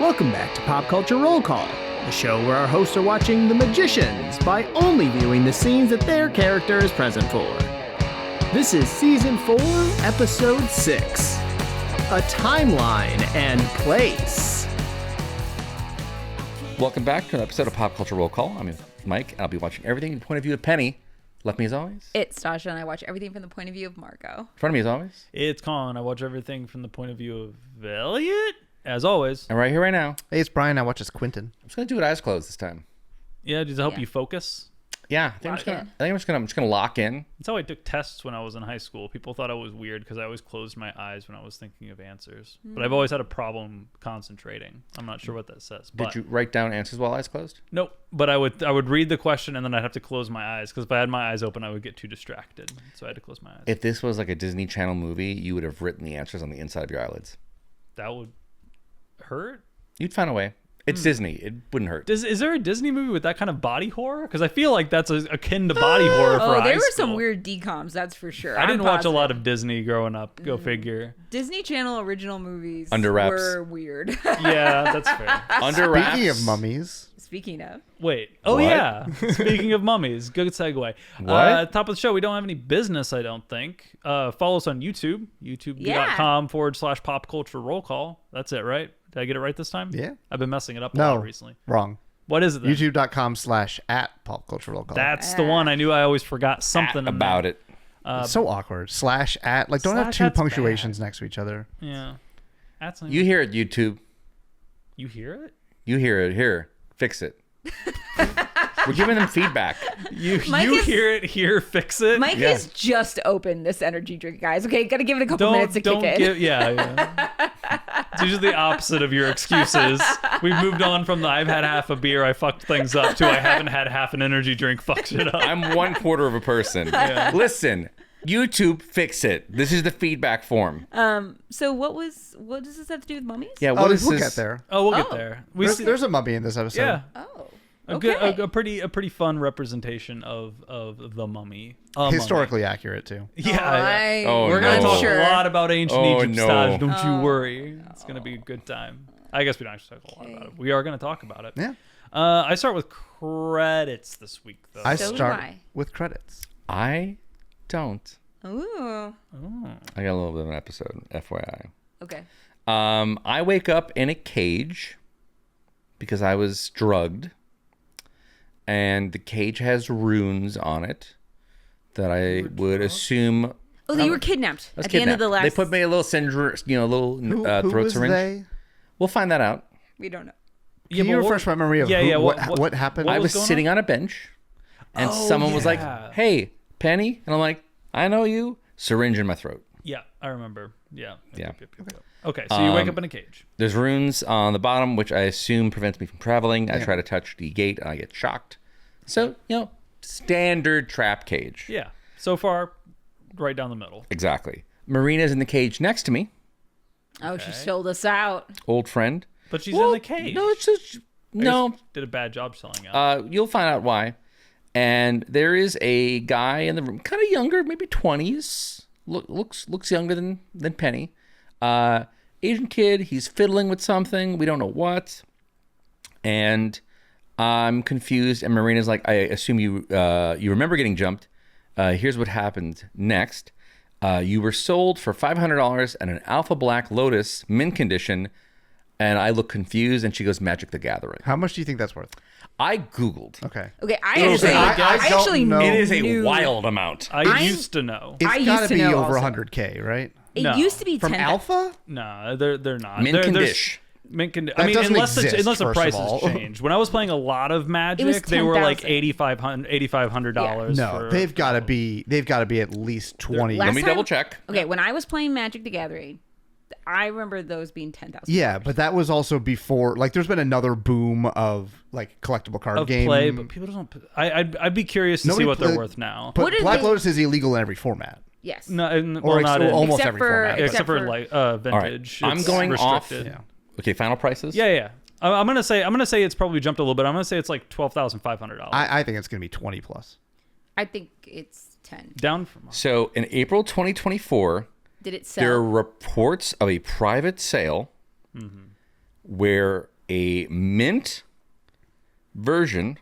Welcome back to Pop Culture Roll Call, the show where our hosts are watching The Magicians by only viewing the scenes that their character is present for. This is Season 4, Episode 6, A Timeline and Place. Welcome back to an episode of Pop Culture Roll Call. I'm Mike, and I'll be watching everything from the point of view of Penny. Left me as always. It's Stasha, and I watch everything from the point of view of Margo. In front of me as always. It's Colin. I watch everything from the point of view of Elliot, as always. And right here, right now. Hey, it's Brian. I watch as Quentin. I'm just gonna do it eyes closed this time. Yeah, does it help you focus? Yeah, I'm just gonna lock in. That's how I took tests when I was in high school. People thought I was weird because I always closed my eyes when I was thinking of answers. But I've always had a problem concentrating. I'm not sure what that says. Did you write down answers while eyes closed? Nope. But I would read the question and then I'd have to close my eyes because if I had my eyes open, I would get too distracted. So I had to close my eyes. If this was like a Disney Channel movie, you would have written the answers on the inside of your eyelids. That would hurt? You'd find a way. It's Disney. It wouldn't hurt. Is there a Disney movie with that kind of body horror? Because I feel like that's akin to body horror for high there were school. some weird decoms, that's for sure. I didn't watch a lot of Disney growing up. Go figure. Disney Channel original movies Under wraps. were weird. Yeah, that's fair. Under wraps. Speaking of mummies. Speaking of. Wait. Oh, What? yeah. Speaking of mummies. Good segue. What? Top of the show, we don't have any business, I don't think. Follow us on YouTube. YouTube.com/pop culture roll call. That's it, right? Did I get it right this time? Yeah. I've been messing it up a No, lot recently. wrong. What is it then? YouTube.com/@Pop Culture Roll Call. That's the one. I knew I always forgot something about it. It's so awkward. /@ like don't have two That's punctuations next to each other. Yeah. That's not You hear it, YouTube. You hear it? You hear it. Here, fix it. We're giving them feedback. You Mike is- hear it here, fix it. Mike Yeah. has just opened this energy drink, guys. Okay, gotta give it a couple minutes to kick in. Yeah. It's usually the opposite of your excuses. We've moved on from the I've had half a beer, I fucked things up, to I haven't had half an energy drink, fucked it up. I'm 1/4 of a person. Listen, YouTube, fix it. This is the feedback form. So what does this have to do with mummies? Yeah, what is We'll this? get there. Oh, we'll get there. There's a mummy in this episode. yeah. Oh. A pretty fun representation of the mummy. Historically accurate too. Yeah. Oh, We're gonna no. talk Sure. a lot about ancient Oh, Egypt, no. Staj. Don't you worry. It's gonna be a good time. I guess we don't actually talk a lot about it. We are gonna talk about it. Yeah. I start with credits this week, though. I So do start I. with credits. I don't. Ooh. I got a little bit of an episode, FYI. Okay. I wake up in a cage because I was drugged, and the cage has runes on it that I would assume. Oh, you were kidnapped I was at the end of the kidnapped. last. They put me a little little Who throat was syringe. they? We'll find that out. We don't know. Can you refresh my memory of what happened? I was was going sitting on a bench, and Oh, someone was like, yeah. "Hey, Penny," and I'm like, "I know you." Syringe in my throat. Yeah, I remember. Yeah. Yeah. Okay, so you wake up in a cage. There's runes on the bottom, which I assume prevents me from traveling. I try to touch the gate, and I get shocked. So, standard trap cage. Yeah. So far, right down the middle. Exactly. Marina's in the cage next to me. Oh, she sold us out. Old friend. But she's in the cage. No, it's just... No. Did a bad job selling out. You'll find out why. And there is a guy in the room, kind of younger, maybe 20s. Looks younger than Penny. Asian kid. He's fiddling with something. We don't know what. And I'm confused. And Marina's like, I assume you remember getting jumped. Here's what happened next. You were sold for $500 and an Alpha Black Lotus mint condition. And I look confused, and she goes, Magic the Gathering. How much do you think that's worth? I Googled. Okay. Okay, I is actually, a- I I don't actually know. knew. It is a wild amount. I used to know. It's I used gotta to be know over also. 100K, right? It No. used to be From 10. Alpha? No, they're not. Mint condition. Mint condition. That I mean, doesn't unless exist, the first of prices all. change. When I was playing a lot of was Magic, they were like $10,000. $8,500. No, they've got to be at least 20. Last Let me time- double check. Okay, when I was playing Magic the Gathering, I remember those being 10,000. Yeah, but that was also before. Like, there's been another boom of like collectible card of game play, but people don't. I'd be curious to see Nobody what they're play- worth now. But What did Black they- Lotus is illegal in every format. Yes. No, Or not in, almost Except every for- format. except for for- like vintage. I'm It's going off- restricted. Yeah. Okay, final prices? Yeah. I'm gonna say it's probably jumped a little bit. I'm gonna say it's like $12,500. I think it's going to be 20 plus. I think it's 10. Down from So in April 2024, Did it there are sell? reports of a private sale where a mint version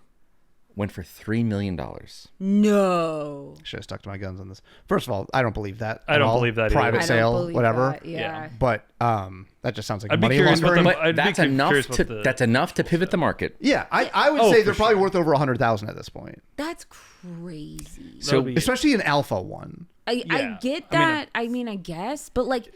went for $3 million. No. Should have stuck to my guns on this. First of all, I don't believe that. I at don't all. believe that either. Private I don't sale, believe whatever. that, Yeah. But that just sounds like I'd be money curious what laundering. the- I'd be That's enough curious to what the- that's enough to pivot the market. Yeah, I would Oh, say for they're probably sure. worth over 100,000 at this point, That's crazy. So That'd be- especially an alpha one. I Yeah. get I mean, that. I guess, but like,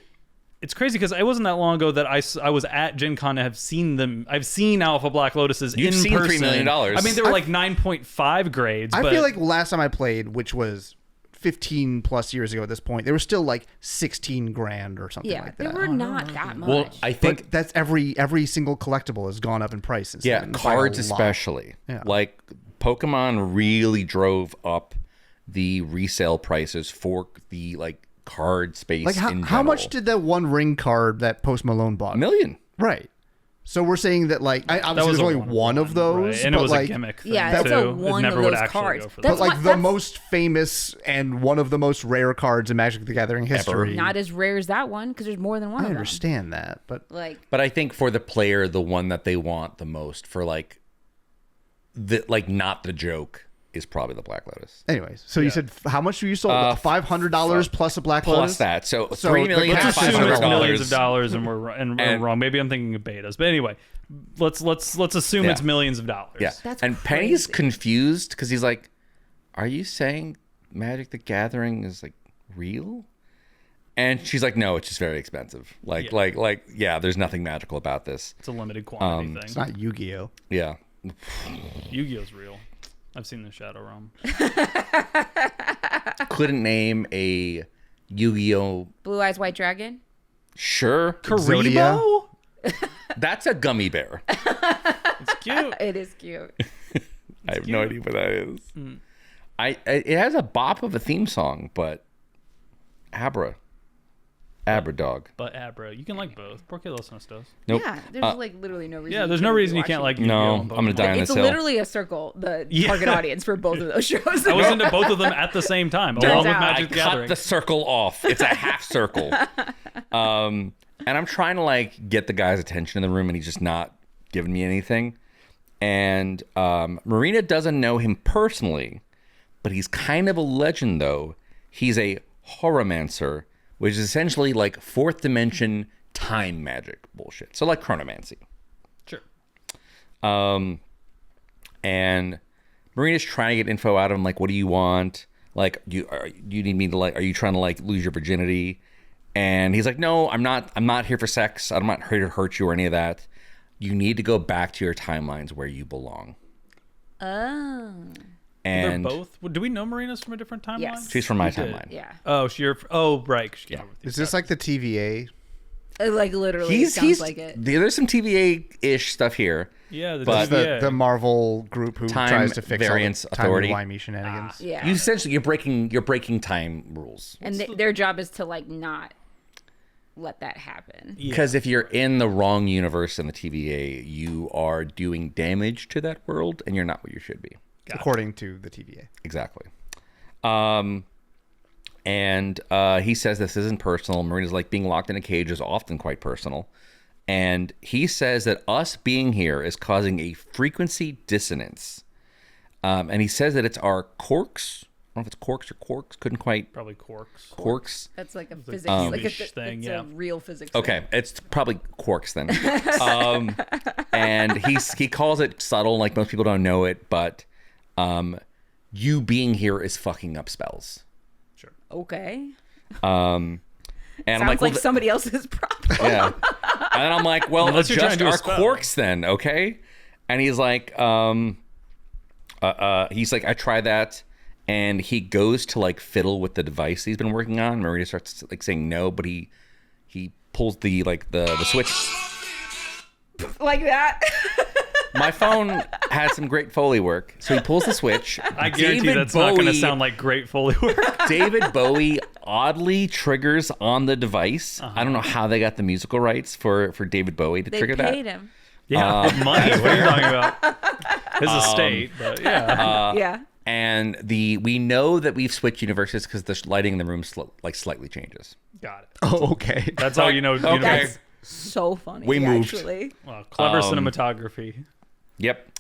It's crazy because it wasn't that long ago that I was at Gen Con and have seen them. I've seen Alpha Black Lotuses You've in seen $3 person. million. I mean, they were like 9.5 grades. I but feel like last time I played, which was 15 plus years ago at this point, they were still like 16 grand or something yeah, like they that. were not that much. well, I think But that's every single collectible has gone up in price since yeah, then by a cards lot. especially. Yeah. Like Pokemon really drove up the resale prices for the like card space. Like in how much general. did that one ring card that Post Malone bought? $1 million? Right. So we're saying that like obviously that was there's a only one of those, right? And but it was like a gimmick thing Yeah, that's too. a It one never of would those actually cards. go for That's that. but like the that's- most famous and one of the most rare cards in Magic the Gathering history. not as rare as that one because there's more than one I of them. understand that, but Like, But I think for the player, the one that they want the most for like the like not the joke is probably the Black Lotus. anyways, so you said how much you sold? $500 plus a Black Plus Lotus. that, so So $3 the million. cap- Let's assume it's $500. millions of dollars, and we're And- wrong. Maybe I'm thinking of betas, but anyway, let's assume Yeah. it's millions of dollars. Yeah, That's and Penny's crazy. confused because he's like, "Are you saying Magic the Gathering is like real?" And she's like, "No, it's just very expensive. Yeah, there's nothing magical about this. It's a limited quantity thing. It's not Yu-Gi-Oh. Yeah, Yu-Gi-Oh's real. I've seen the Shadow Realm. couldn't name a Yu-Gi-Oh. Blue Eyes White Dragon. Sure, Exodia. that's a gummy bear. It's cute. It is cute. I have no idea what that is. It has a bop of a theme song, but Abra Dog. But Abra, you can like both. Por qué los no estos? Nope. Yeah, there's like literally no reason. Yeah, you there's no couldn't be reason you can't like watching. Yu-Gi-Oh! No, and I'm gonna Pokemon. die on It's this hill. literally a circle, the Yeah. target audience for both of those shows. I was into both of them at the same time, along with out. Magic I the cut Gathering. the circle off. It's a half circle. And I'm trying to like get the guy's attention in the room, and he's just not giving me anything. And Marina doesn't know him personally, but he's kind of a legend, though. He's a horomancer, which is essentially like fourth dimension time magic bullshit. So like chronomancy. Sure. And Marina's trying to get info out of him, like, what do you want? Like, you need me to like, are you trying to like lose your virginity? And he's like, no, I'm not here for sex. I'm not here to hurt you or any of that. You need to go back to your timelines where you belong. Oh. And They're both. Do we know Marina's from a different timeline? Yes. she's from my did. timeline. Yeah. Oh, right. 'Cause she came over with you. Is this like the TVA? Like literally, it sounds like it. There's some TVA-ish stuff here. Yeah, But- The Marvel group who Time tries to fix Variance all the time Authority. wimey shenanigans. Yeah. You essentially you're breaking time rules. And their job is to like not let that happen. Because if you're in the wrong universe in the TVA, you are doing damage to that world, and you're not what you should be. According to the TVA. Exactly. And he says this isn't personal. Marina's like, being locked in a cage is often quite personal. And he says that us being here is causing a frequency dissonance. And he says that it's our corks. I don't know if it's corks or quarks. Couldn't quite. Probably quarks. Quarks. That's like a physics, like a thing, it's yeah. a real physics. Okay, it's probably quarks then. And he calls it subtle, like most people don't know it, but you being here is fucking up spells. Thing. Okay. And Sounds I'm like, like, well, somebody else's problem. yeah. And then I'm like, well, Unless you're trying adjust to do a our spell. quarks then, okay? And he's like, I tried that. And he goes to like fiddle with the device he's been working on. Marina starts like saying no, but he pulls the switch. Like that. My phone had some great Foley work, so he pulls the switch. I guarantee David that's not going to Bowie- sound like great Foley work. David Bowie oddly triggers on the device. I don't know how they got the musical rights for David Bowie to They trigger paid that. him. Yeah, with money. What are you talking about? His estate, but yeah. Yeah. And we know that we've switched universes because the lighting in the room slightly changes. Got it. Oh, okay. That's how you know. Okay. universe- so funny. We moved. Actually. Wow, clever cinematography. Yep.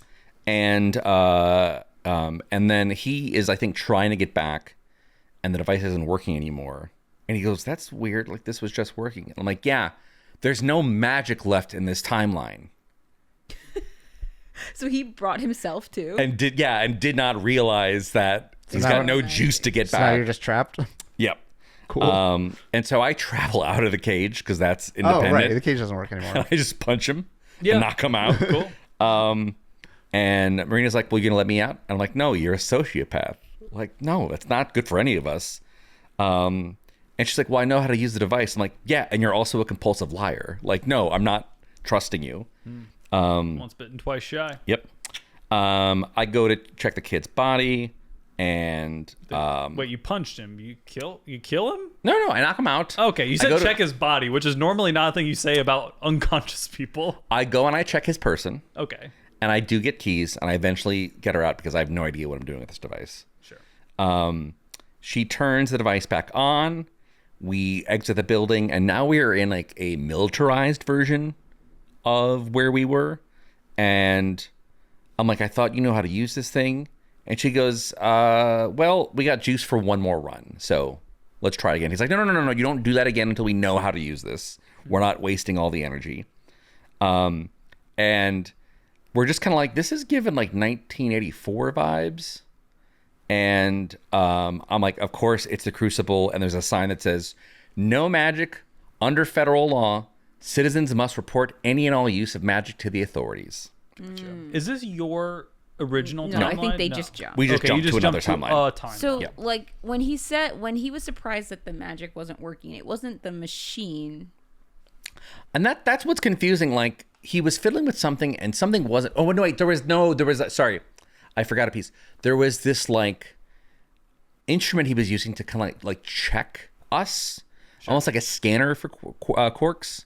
And then he is, I think, trying to get back, and the device isn't working anymore. And he goes, "That's weird. Like, this was just working." And I'm like, "Yeah, there's no magic left in this timeline." So he brought himself too. And did not realize that he's now- got no juice to get So now back. you're just trapped. Yep. Cool. And so I travel out of the cage because that's Oh, independent. right. The cage doesn't work anymore. I just punch him Yeah. and knock him out. Cool. And Marina's like, "Well, you gonna let me out?" I'm like, "No, you're a sociopath." Like, no, that's not good for any of us. And she's like, "Well, I know how to use the device." I'm like, "Yeah, and you're also a compulsive liar." Like, no, I'm not trusting you. Once bitten, twice shy. Yep. I go to check the kid's body, and Wait, you punched him? You kill him? no, I knock him out. Okay, you I said go to- check his body, which is normally not a thing you say about unconscious people. I go and I check his person, Okay, and I do get keys, and I eventually get her out because I have no idea what I'm doing with this device. sure. She turns the device back on. We exit the building, and now we are in like a militarized version of where we were. And I'm like, "I thought you know how to use this thing." And she goes, "Well, we got juice for one more run, so let's try it again." He's like, No, you don't do that again until we know how to use this. We're not wasting all the energy. And we're just kind of like, this is given like 1984 vibes. And I'm like, of course, it's the Crucible, and there's a sign that says, "No magic under federal law. Citizens must report any and all use of magic to the authorities." Is this your original No, timeline? I think they just jumped. We just Okay, you jumped to another jumped timeline. a timeline. So, Yeah. like, when he was surprised that the magic wasn't working, it wasn't the machine. And that's what's confusing. Like, he was fiddling with something, and something wasn't. Oh no, wait, sorry, I forgot a piece. There was this like instrument he was using to kind of like check us, almost like a scanner for quirks.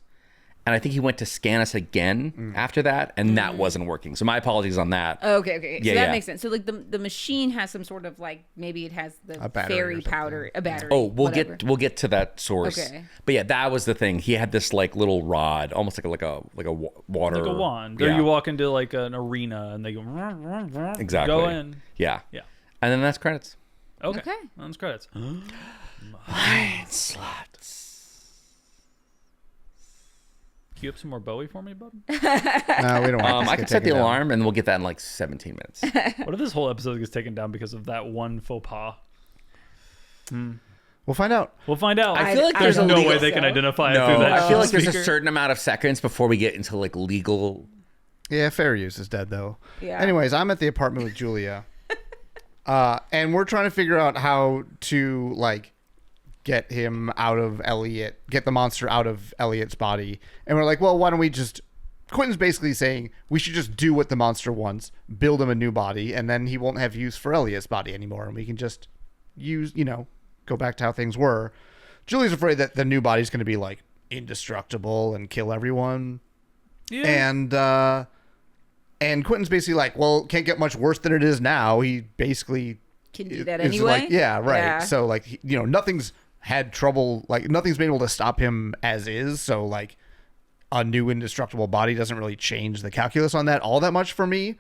And I think he went to scan us again after that, and that wasn't working. So my apologies on that. Okay. So Yeah, that yeah. makes sense. So, like, the machine has some sort of, like, maybe it has the A battery or fairy something. powder, a battery. Oh, we'll whatever. get to that source. Okay. But yeah, that was the thing. He had this like little rod, almost like a water, like a wand. Yeah, Or you walk into like an arena and they go exactly. go in. Yeah. Yeah. And then that's credits. Okay. Okay. That's credits. Cue up some more Bowie for me, bud. No, we don't want this I to can get set the taken down. alarm, and we'll get that in like 17 minutes. What if this whole episode gets taken down because of that one faux pas? We'll find out. We'll find out. I feel like there's there's a no legal- way they can identify it No, through that. I feel like there's a speaker. certain amount of seconds before we get into like legal. Yeah, fair use is dead though. Yeah. Anyways, I'm at the apartment with Julia, and we're trying to figure out how to like get him out of Elliot, get the monster out of Elliot's body. And we're like, well, why don't we just? Quentin's basically saying we should just do what the monster wants, build him a new body, and then he won't have use for Elliot's body anymore, and we can just use, go back to how things were. Julia's afraid that the new body's going to be like indestructible and kill everyone. Yeah. And Quentin's basically like, well, can't get much worse than it is now. He basically Can do that is anyway. like, yeah, right. Yeah. So like, nothing's had trouble, like nothing's been able to stop him as is. So like a new indestructible body doesn't really change the calculus on that all that much for me.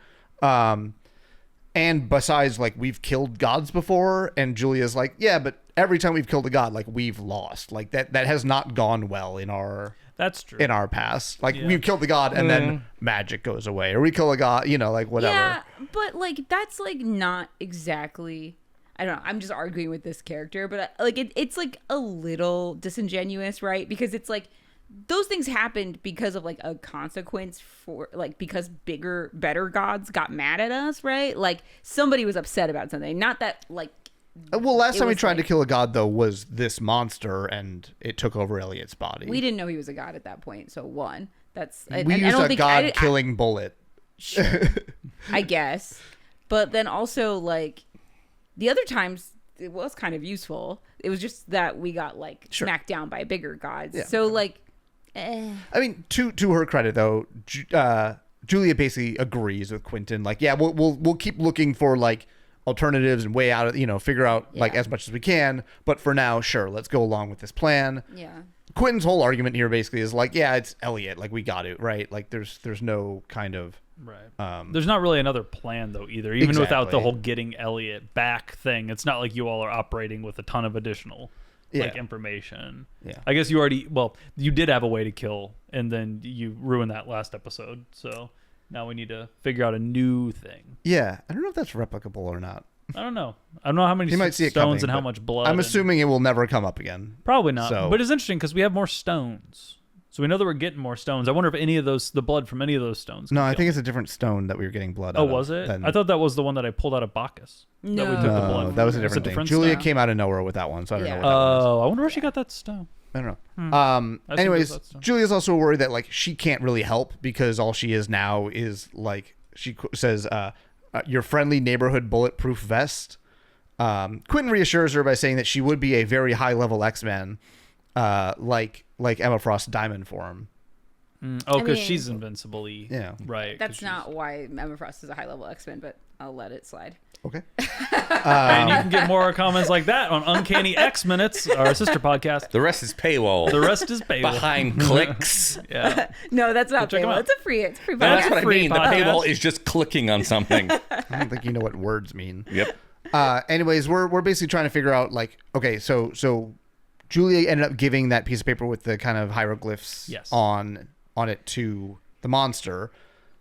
And besides, like, we've killed gods before, and Julia's like, yeah, but every time we've killed a god, like, we've lost. Like that has not gone well in our That's true. past. Like, Yeah. we've killed the god, and then magic goes away, or we kill a god, like whatever. Yeah, but like that's like not exactly. I don't know. I'm just arguing with this character, but like it's like a little disingenuous, right? Because it's like those things happened because of like a consequence for like because better gods got mad at us, right? Like somebody was upset about something. Not that like. Well, last It time we was tried to like- kill a god, though, was this monster, and it took over Elliot's body. We didn't know he was a god at that point, so one. That's We I used don't a think I, god-killing bullet. I guess. But then also like the other times it was kind of useful. It was just that we got like smacked down by bigger gods. Yeah. So like I mean, to her credit, though, Julia basically agrees with Quentin. Like, yeah, we'll keep looking for like alternatives and way out of figure out like Yeah. as much as we can. But for now, sure, let's go along with this plan. yeah. Quentin's whole argument here basically is like, yeah, it's Elliot. Like, we got it, right? Like, there's no kind of... Right. There's not really another plan, though, either. Even without the Exactly. whole getting Elliot back thing, it's not like you all are operating with a ton of additional like information. Yeah. I guess you did have a way to kill, and then you ruined that last episode. So now we need to figure out a new thing. Yeah. I don't know if that's replicable or not. I don't know. I don't know how many You might see it stones coming, and how but much blood. I'm assuming it will never come up again. Probably not. So- But it's interesting because we have more stones. So we know that we're getting more stones. I wonder if any of the blood from any of those stones. No, could I kill. think it's a different stone that we were getting blood out Oh, of. was it? than- I thought that was the one that I pulled out of Bacchus. That we took the blood No, from. that was a It's different thing. stone? Julia came out of nowhere with that one, so I don't know what that was. Oh, I wonder where she got that stone. I don't know. I assumed it was Anyways, that stone. Julia's also worried that like she can't really help because all she is now is like she says, "Your friendly neighborhood bulletproof vest." Quentin reassures her by saying that she would be a very high level X-Men, like Emma Frost's Diamond form. Oh, because mean- she's invincible-y. Yeah. Right. 'cause That's she's- not why Emma Frost is a high level X-Men, but I'll let it slide. Okay. And you can get more comments like that on Uncanny X Minutes, our sister podcast. The rest is paywall. The rest is paywall. Behind clicks. Yeah. No, that's not check 'em paywall. out. It's a free podcast. That's what I free mean. The podcast. paywall is just clicking on something. I don't think you know what words mean. Yep. Anyways, we're basically trying to figure out like, okay, so Julia ended up giving that piece of paper with the kind of hieroglyphs Yes. on it to the monster.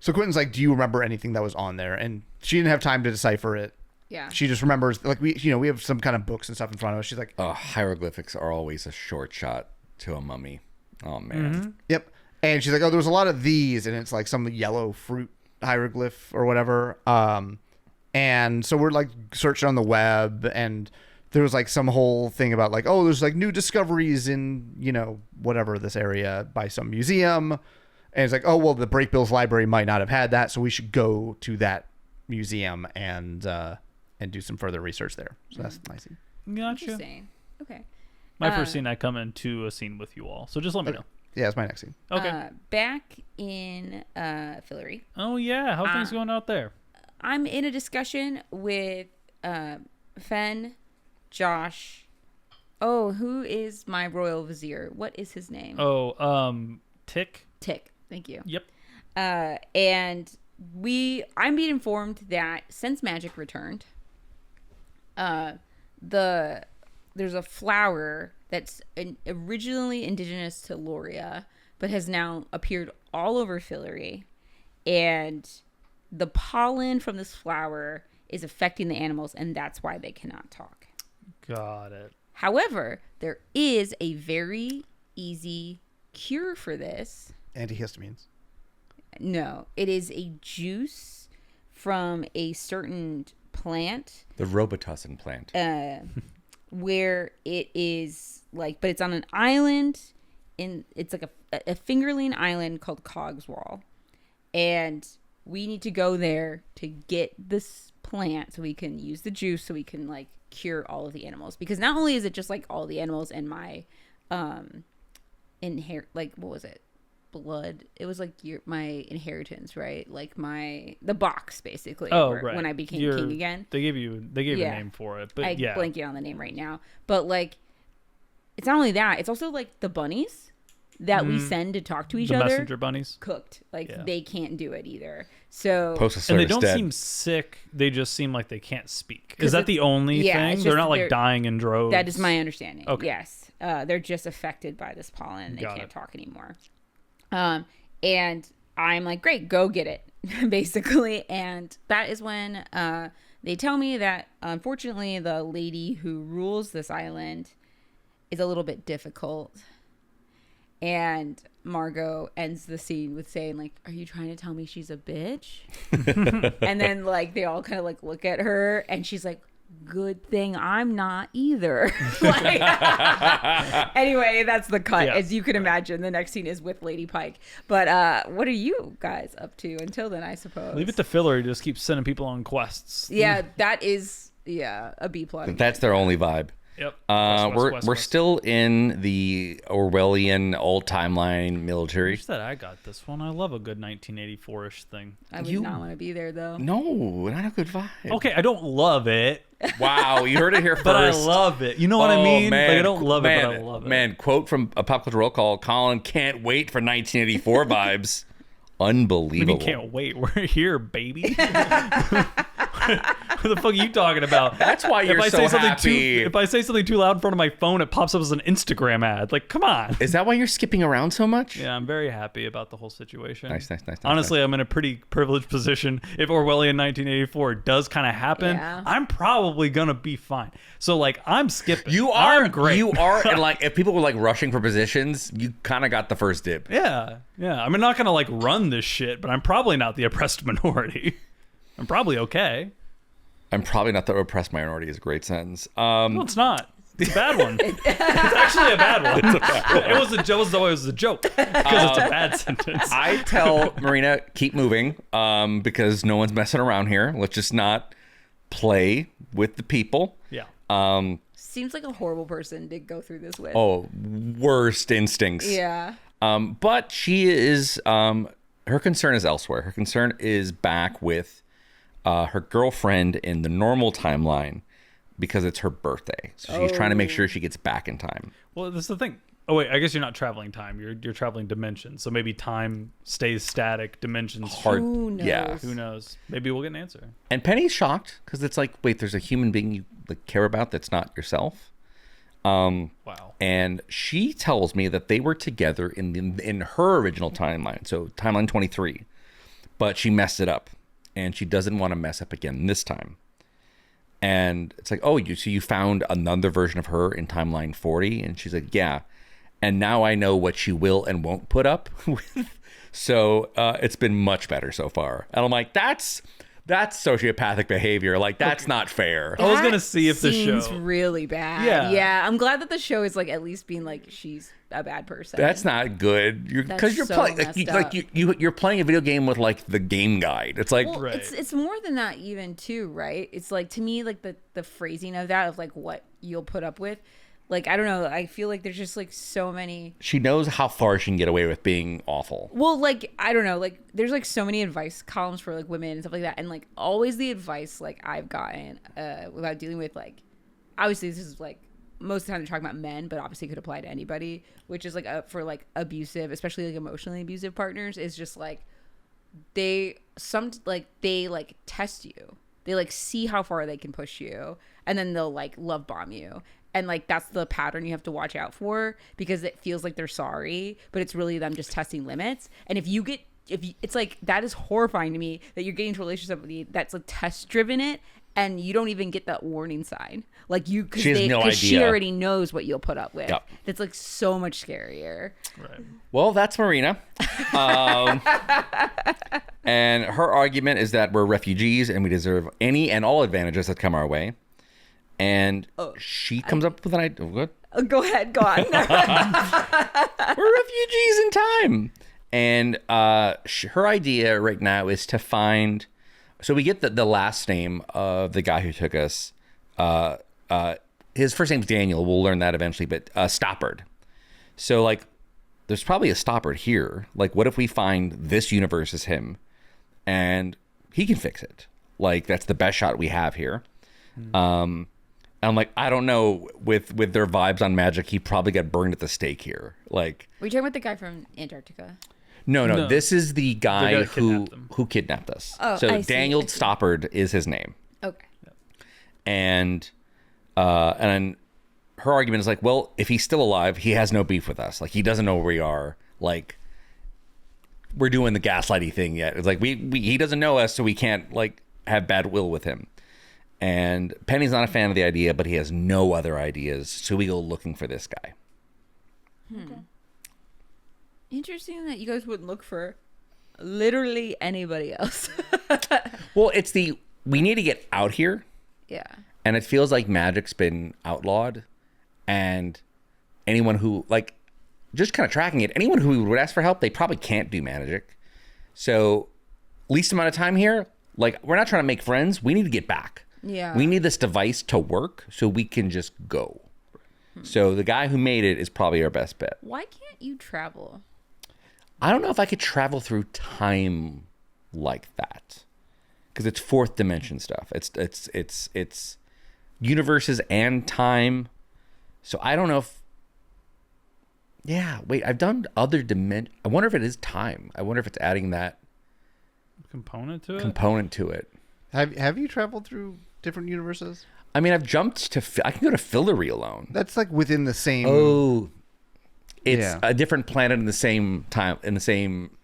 So Quentin's like, do you remember anything that was on there? And she didn't have time to decipher it. Yeah. She just remembers like we have some kind of books and stuff in front of us. She's like, Hieroglyphics are always a short shot to a mummy. Oh, man. yep. And she's like, oh, there was a lot of these, and it's like some yellow fruit hieroglyph or whatever. And so we're like searching on the web, and there was like some whole thing about like, oh, there's like new discoveries in, whatever this area by some museum. And it's like, oh, well, the Breakbills library might not have had that, so we should go to that museum and do some further research there. So that's nice. Gotcha. Interesting. Okay. My first scene, I come into a scene with you all. So just let me know. Yeah, that's my next scene. Okay. Back in Fillory, Oh, yeah. How are things going out there? I'm in a discussion with Fen, Josh. Oh, who is my royal vizier? What is his name? Oh, Tick. Tick. Thank you. Yep. And I'm being informed that since magic returned, there's a flower that's originally indigenous to Loria, but has now appeared all over Fillory, and the pollen from this flower is affecting the animals, and that's why they cannot talk. Got it. However, there is a very easy cure for this. Antihistamines. No, it is a juice from a certain plant The Robitussin plant. where it is like, but it's on an island it's like a fingerling island called Cogswall. And we need to go there to get this plant so we can use the juice so we can like cure all of the animals. Because not only is it just like all the animals and my what was it? Blood. It was like my inheritance, right? Like the box basically. Right. When I became king again. They gave you a Yeah. name for it, but I'm yeah. blanking on the name right now. But like, it's not only that, it's also like the bunnies that we send to talk to each the other. messenger bunnies. Cooked. Like Yeah. they can't do it either. So Postal And they service don't dead. seem sick. They just seem like they can't speak. 'Cause Is that it's- the only yeah, thing? it's They're just not like dying in droves. that is my understanding. Okay. Yes. They're just affected by this pollen. They Got can't it. talk anymore. And I'm like, great, go get it, basically. And that is when they tell me that, unfortunately, the lady who rules this island is a little bit difficult. And Margo ends the scene with saying, like, are you trying to tell me she's a bitch? And then, like, they all kind of, like, look at her, and she's like, good thing I'm not either. Like, anyway, that's the cut. Yeah. As you can imagine, the next scene is with Lady Pike. But what are you guys up to until then, I suppose? Leave it to Fillory to just keep sending people on quests. Yeah, that is, a B plot. That's their only vibe. Yep. We're still in the Orwellian old timeline military. Wish that I got this one. I love a good 1984-ish thing. I would not want to be there though. No, not a good vibe. Okay, I don't love it, Wow, you heard it here first. but I love it. You know what I mean? Man, Like, I don't love it, but I love it. Man, quote from a pop culture roll call: Colin can't wait for 1984 vibes. Unbelievable. You can't wait. We're here, baby. What the fuck are you talking about? That's why you're so happy. If I say something too loud in front of my phone, it pops up as an Instagram ad. Like, come on. Is that why you're skipping around so much? Yeah, I'm very happy about the whole situation. Nice. Honestly, I'm in a pretty privileged position. If Orwellian 1984 does kind of happen, I'm probably gonna be fine. So, like, I'm skipping. I'm great. You are, and like, if people were like rushing for positions, you kind of got the first dib. Yeah. I'm not gonna like run this shit, but I'm probably not the oppressed minority. I'm probably okay. I'm probably not the oppressed minority is a great sentence. No, it's not. It's a bad one. It's actually a bad one. It was a joke. It was a joke because it's a bad sentence. I tell Marina, keep moving, because no one's messing around here. Let's just not play with the people. Yeah. Seems like a horrible person to go through this with. Oh, worst instincts. Yeah. But she is, her concern is elsewhere. Her concern is back with her girlfriend in the normal timeline because it's her birthday. So she's trying to make sure she gets back in time. Well, this is the thing. Oh, wait, I guess you're not traveling time. You're traveling dimensions. So maybe time stays static, dimensions. Hard. Who knows? Yeah. Who knows? Maybe we'll get an answer. And Penny's shocked because it's like, wait, there's a human being you like care about that's not yourself. Wow. And she tells me that they were together in her original timeline, so timeline 23, but she messed it up, and she doesn't want to mess up again this time. And it's like, oh, you found another version of her in timeline 40, and she's like, yeah, and now I know what she will and won't put up with. So it's been much better so far, and I'm like, that's sociopathic behavior. Like, that's not fair. I was gonna see if the seems show. really bad. Yeah. I'm glad that the show is like at least being like she's a bad person. That's not good. Because you're so playing messed up. you're playing a video game with like the game guide. It's like Well, Right. it's more than that even too, right? It's like, to me, like the phrasing of that, of like what you'll put up with. Like, I don't know. I feel like there's just like so many. she knows how far she can get away with being awful. Well, like, I don't know. Like, there's like so many advice columns for like women and stuff like that, and like always the advice like I've gotten without dealing with, like, obviously this is like most of the time they're talking about men, but obviously it could apply to anybody, which is like for like abusive, especially like emotionally abusive partners, is just like they test you. They like see how far they can push you, and then they'll like love bomb you. And like that's the pattern you have to watch out for, because it feels like they're sorry, but it's really them just testing limits. And it's like, that is horrifying to me that you're getting into a relationship with somebody that's like test driven it, and you don't even get that warning sign. Like because she already knows what you'll put up with. Yep. That's like so much scarier. Right. Well, that's Marina. And her argument is that we're refugees and we deserve any and all advantages that come our way. And she comes up with an idea. What? Go ahead, go on. We're refugees in time. And her idea right now is to find. So we get the last name of the guy who took us. His first name's Daniel. We'll learn that eventually, but Stoppard. So like, there's probably a Stoppard here. Like, what if we find this universe is him, and he can fix it? Like, that's the best shot we have here. I'm like, I don't know, with their vibes on magic, he probably got burned at the stake here. Like, Were you talking about the guy from Antarctica? no, this is the guy who kidnapped us. Oh, so I see. Daniel Stoppard is his name. Okay. And her argument is like, well, if he's still alive, he has no beef with us. Like, he doesn't know where we are. Like, we're doing the gaslighty thing yet. It's like, he doesn't know us, so we can't like have bad will with him. And Penny's not a fan of the idea, but he has no other ideas, so we go looking for this guy. Okay. Interesting that you guys wouldn't look for literally anybody else. Well, we need to get out here, Yeah. and it feels like magic's been outlawed, and anyone who, like, just kind of tracking it, anyone who would ask for help, they probably can't do magic. So, least amount of time here, like, we're not trying to make friends, we need to get back. Yeah. We need this device to work so we can just go. So the guy who made it is probably our best bet. Why can't you travel? I don't know if I could travel through time like that, because it's fourth dimension stuff. It's universes and time. So I don't know if. Yeah, wait. I've done other dimension. I wonder if it is time. I wonder if it's adding that Component to it. Have you traveled through different universes? I mean, I've jumped to. I can go to Fillory alone. That's like within the same. Oh, it's Yeah. a different planet in the same time in the same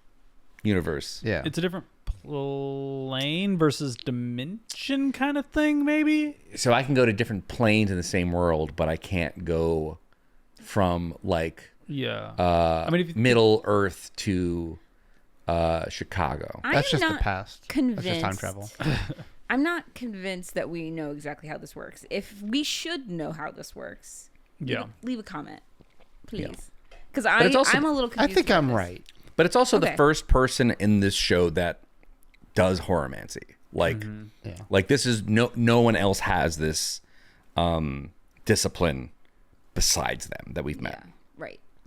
universe. Yeah. It's a different plane versus dimension kind of thing, maybe. So I can go to different planes in the same world, but I can't go from like Yeah. I mean, if you Middle Earth to Chicago. That's I'm just the not past. Convinced. That's just time travel. I'm not convinced that we know exactly how this works. If we should know how this works, Yeah. leave a comment, please. Because it's also- I'm a little I confused. think about I'm this. right. But it's also the Okay. first person in this show that does horomancy. Like, Yeah. like this is no one else has this discipline besides them that we've met. Yeah.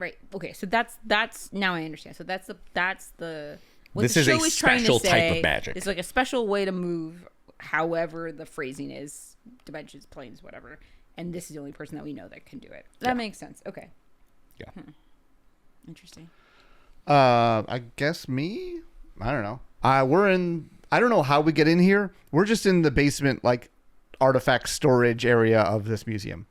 Right. Okay. So that's now I understand. So that's the what This the is a show is trying to special type of say. magic. It's like a special way to move, however the phrasing is, dimensions, planes, whatever. And this is the only person that we know that can do it. That makes sense. Okay. Yeah. Interesting. I guess me. I don't know. We're in. I don't know how we get in here. We're just in the basement, like artifact storage area of this museum.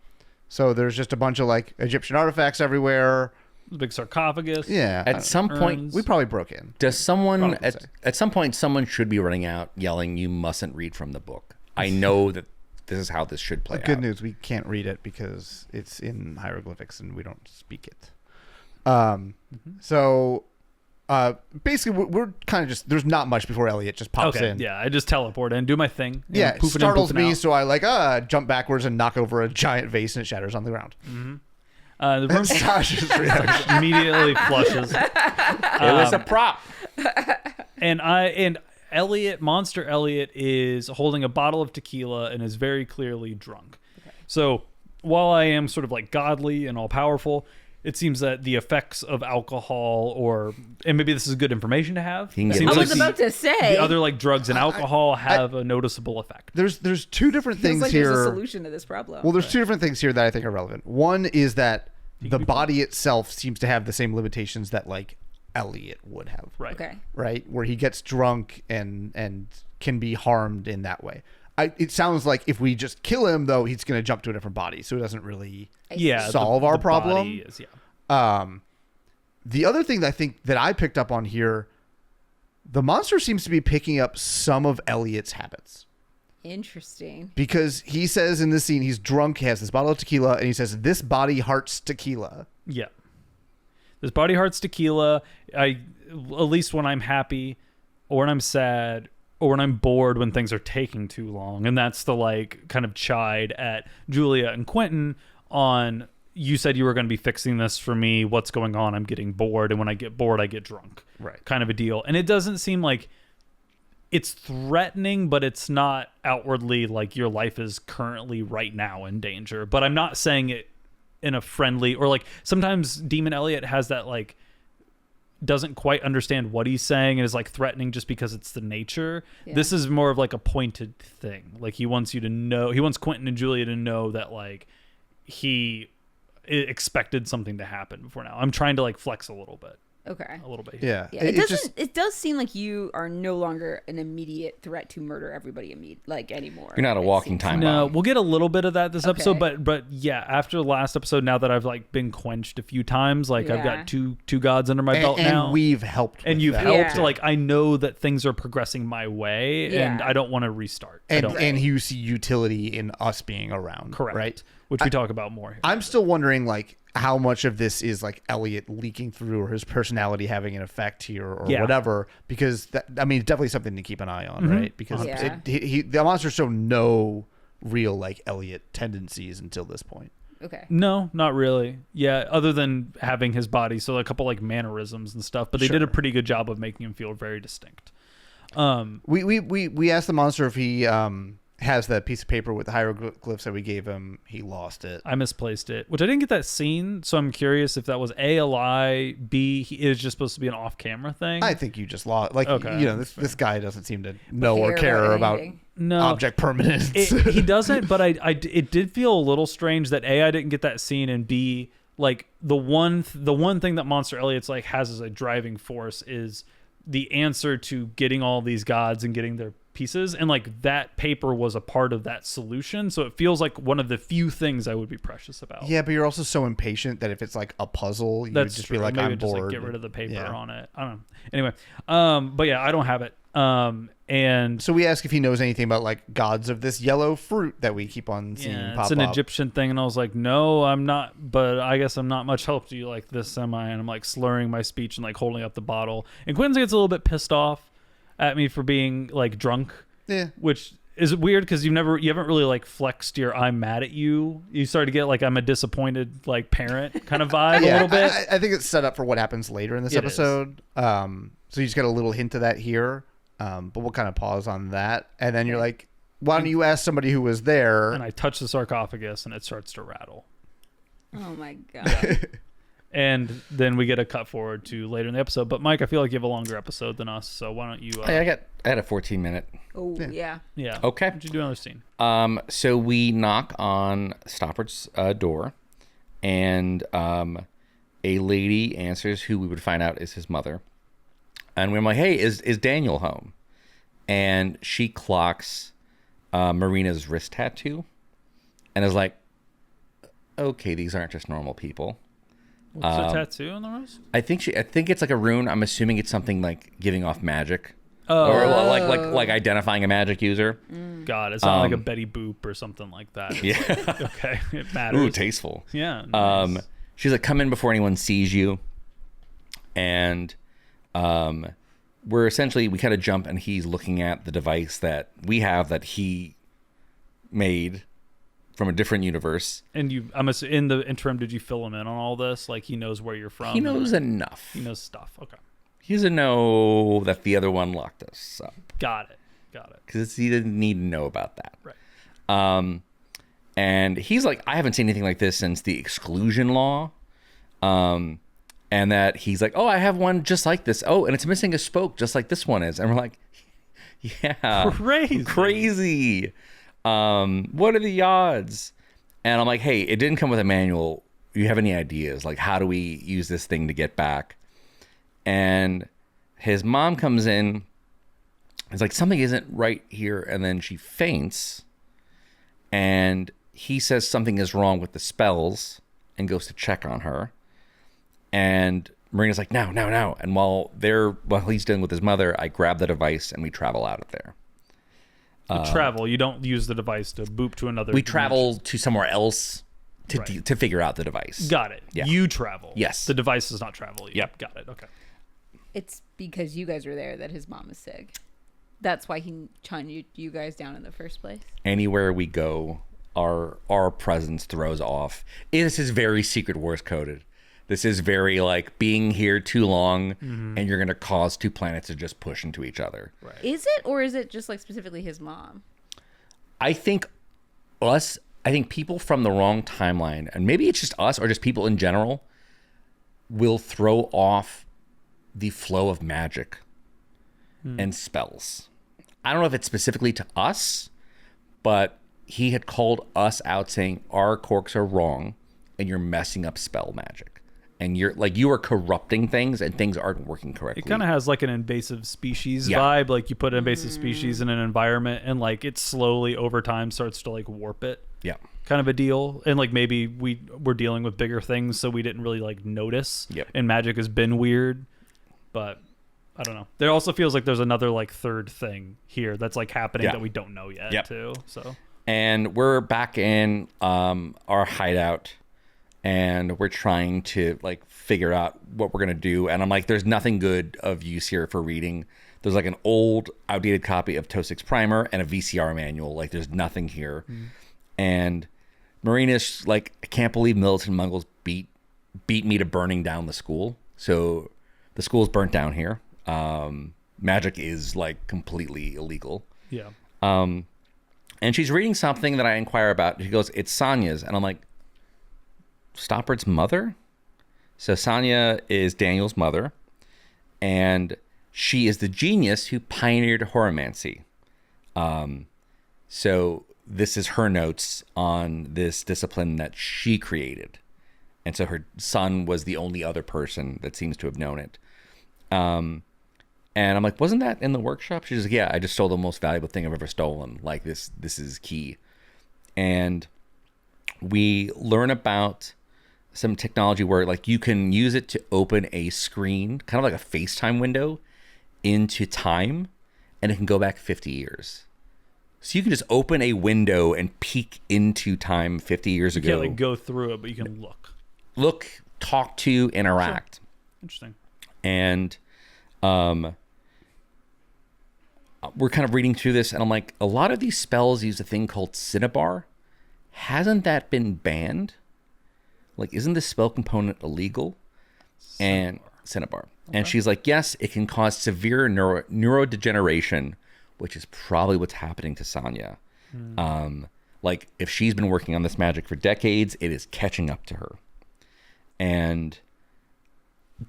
So there's just a bunch of like Egyptian artifacts everywhere. Big sarcophagus. Yeah. At some point, urns. we probably broke in. does someone Probably so. at some point someone should be running out yelling, "You mustn't read from the book." I know that this is how this should play Good out. news, we can't read it because it's in hieroglyphics and we don't speak it. So basically, we're kind of just, there's not much before Elliot just pops Okay. in. Yeah. I just teleport in, do my thing. and Yeah, it poof in, startles poof in me, out. so I jump backwards and knock over a giant vase and it shatters on the ground. The room Sasha's reaction. immediately flushes. It was a prop. And Elliot, Monster Elliot, is holding a bottle of tequila and is very clearly drunk. So while I am sort of like godly and all powerful, it seems that the effects of alcohol and maybe this is good information to have. He can It get seems I Like was like about to say. the other like drugs and alcohol have a noticeable effect. There's two different feels things like here. there's a solution to this problem. Well, there's two different things here that I think are relevant. One is that the body itself seems to have the same limitations that like Elliot would have. Right. Okay. Right? Where he gets drunk and can be harmed in that way. It sounds like if we just kill him, though, he's going to jump to a different body, so it doesn't really Yeah. solve our the problem. body is, yeah. The other thing that I think that I picked up on here, the monster seems to be picking up some of Elliot's habits. Interesting. Because he says in this scene, he's drunk, he has this bottle of tequila, and he says, "This body hearts tequila." Yeah. This body hearts tequila. At least when I'm happy or when I'm sad or when I'm bored when things are taking too long. And that's the like kind of chide at Julia and Quentin on, you said you were going to be fixing this for me. What's going on? I'm getting bored. And when I get bored, I get drunk. Right. Kind of a deal. And it doesn't seem like it's threatening, but it's not outwardly like your life is currently right now in danger. But I'm not saying it in a friendly, or like sometimes Demon Elliot has that like doesn't quite understand what he's saying and is like threatening just because it's the nature. Yeah. This is more of like a pointed thing. Like he wants you to know, he wants Quentin and Julia to know that like he expected something to happen before now. I'm trying to like flex a little bit. Okay. Yeah. Yeah, it It's doesn't. It does seem like you are no longer an immediate threat to murder everybody anymore. You're not a it walking seems. time No, bomb. we'll get a little bit of that this episode, Okay. but yeah, after the last episode, now that I've like been quenched a few times, like I've Yeah. got two gods under my belt and now. we've helped And with you've that. helped. Yeah. Like I know that things are progressing my way, and Yeah. I don't want to restart. I And, don't. and you see utility in us being around. Correct. Right? Which we talk about more here. I'm still wondering, like, how much of this is like Elliot leaking through or his personality having an effect here or Yeah. whatever, because that, I mean, it's definitely something to keep an eye on, right? Because Yeah. the monster showed no real like Elliot tendencies until this point. Okay. No, not really. Yeah, other than having his body, so a couple like mannerisms and stuff. But they did a Sure. pretty good job of making him feel very distinct. We asked the monster if he has that piece of paper with the hieroglyphs that we gave him. He lost it. I misplaced it, which I didn't get that scene, so I'm curious if that was A, a lie, B, it is just supposed to be an off-camera thing. I think you just lost. Like, Okay, this guy doesn't seem to know or care about no, object permanence. he doesn't, but it did feel a little strange that A, I didn't get that scene, and B, like the one thing that Monster Elliot's like has as a driving force is the answer to getting all these gods and getting their pieces, and like that paper was a part of that solution, so it feels like one of the few things I would be precious about. Yeah, but you're also so impatient that if it's like a puzzle, you would just be like, maybe I'm just bored. like get rid of the paper Yeah. on it. I don't know. Anyway, but yeah, I don't have it. And So we ask if he knows anything about like gods of this yellow fruit that we keep on seeing yeah, pop it's an up. Egyptian thing, and I was like, no, I'm not, but I guess I'm not much help to you like this, am I? And I'm like slurring my speech and like holding up the bottle, and Quinn gets a little bit pissed off at me for being like drunk. Yeah. Which is weird because you haven't really like flexed your I'm mad at you. You start to get like I'm a disappointed like parent kind of vibe a little bit. I think it's set up for what happens later in this It episode. So you just get a little hint of that here. But we'll kind of pause on that. And then you're like, why don't you ask somebody who was there? And I touch the sarcophagus and it starts to rattle. Oh my god. And then we get a cut forward to later in the episode. But Mike, I feel like you have a longer episode than us, so why don't you? I had a 14-minute. Oh yeah. Yeah. Okay. Why don't you do another scene? So we knock on Stoppard's door, and a lady answers, who we would find out is his mother. And we're like, hey, is Daniel home? And she clocks Marina's wrist tattoo and is like, okay, these aren't just normal people. What's the tattoo on the wrist? I think it's like a rune. I'm assuming it's something like giving off magic. Oh. Or like identifying a magic user. God, it's not like a Betty Boop or something like that. Yeah. Like, okay, it matters. Ooh, tasteful. Yeah. Nice. She's like, come in before anyone sees you. And we kind of jump, and he's looking at the device that we have that he made from a different universe. And in the interim, did you fill him in on all this? Like he knows where you're from. He knows enough. He knows stuff. Okay. He doesn't know that the other one locked us up. Got it. Because he didn't need to know about that. Right. And he's like, I haven't seen anything like this since the exclusion law. And that he's like, oh, I have one just like this. Oh, and it's missing a spoke just like this one is. And we're like, yeah. Crazy. What are the odds? And I'm like, hey, it didn't come with a manual. You have any ideas? Like, how do we use this thing to get back? And his mom comes in. It's like, something isn't right here. And then she faints. And he says something is wrong with the spells and goes to check on her. And Marina's like, no. And while he's dealing with his mother, I grab the device and we travel out of there. Travel. You don't use the device to boop to another. We travel to somewhere else to figure out the device. Got it. Yeah. You travel. Yes. The device does not travel. Yep. Got it. Okay. It's because you guys were there that his mom is sick. That's why he chuned you guys down in the first place. Anywhere we go, our presence throws off. This is very Secret Wars coded. This is very like being here too long, and you're going to cause two planets to just push into each other. Right. Is it, or is it just like specifically his mom? I think people from the wrong timeline, and maybe it's just us or just people in general, will throw off the flow of magic and spells. I don't know if it's specifically to us, but he had called us out saying our corks are wrong and you're messing up spell magic. And you are corrupting things and things aren't working correctly. It kind of has like an invasive species Yeah. vibe. Like you put an invasive species in an environment and like it slowly over time starts to like warp it. Yeah. Kind of a deal. And like maybe we're dealing with bigger things, so we didn't really like notice. Yep. And magic has been weird, but I don't know. There also feels like there's another like third thing here that's like happening that we don't know yet too. So. And we're back in our hideout, and we're trying to like figure out what we're gonna do. And I'm like, there's nothing good of use here for reading. There's like an old, outdated copy of TOE6 Primer and a VCR manual. Like, there's nothing here. And Marina's like, I can't believe militant Mongols beat me to burning down the school. So the school's burnt down here. Magic is like completely illegal. Yeah. And she's reading something that I inquire about. She goes, it's Sonya's. And I'm like, Stoppard's mother? So Sonya is Daniel's mother. And she is the genius who pioneered horomancy. So this is her notes on this discipline that she created. And so her son was the only other person that seems to have known it. And I'm like, wasn't that in the workshop? She's like, yeah, I just stole the most valuable thing I've ever stolen. Like this is key. And we learn about some technology where like you can use it to open a screen, kind of like a FaceTime window into time, and it can go back 50 years. So you can just open a window and peek into time 50 years ago. You can't like go through it, but you can look, talk to, interact. Sure. Interesting. And we're kind of reading through this, and I'm like, a lot of these spells use a thing called Cinnabar. Hasn't that been banned? Like, isn't this spell component illegal? And Cinnabar. Okay. And she's like, yes, it can cause severe neurodegeneration, which is probably what's happening to Sonya. Like, if she's been working on this magic for decades, it is catching up to her. And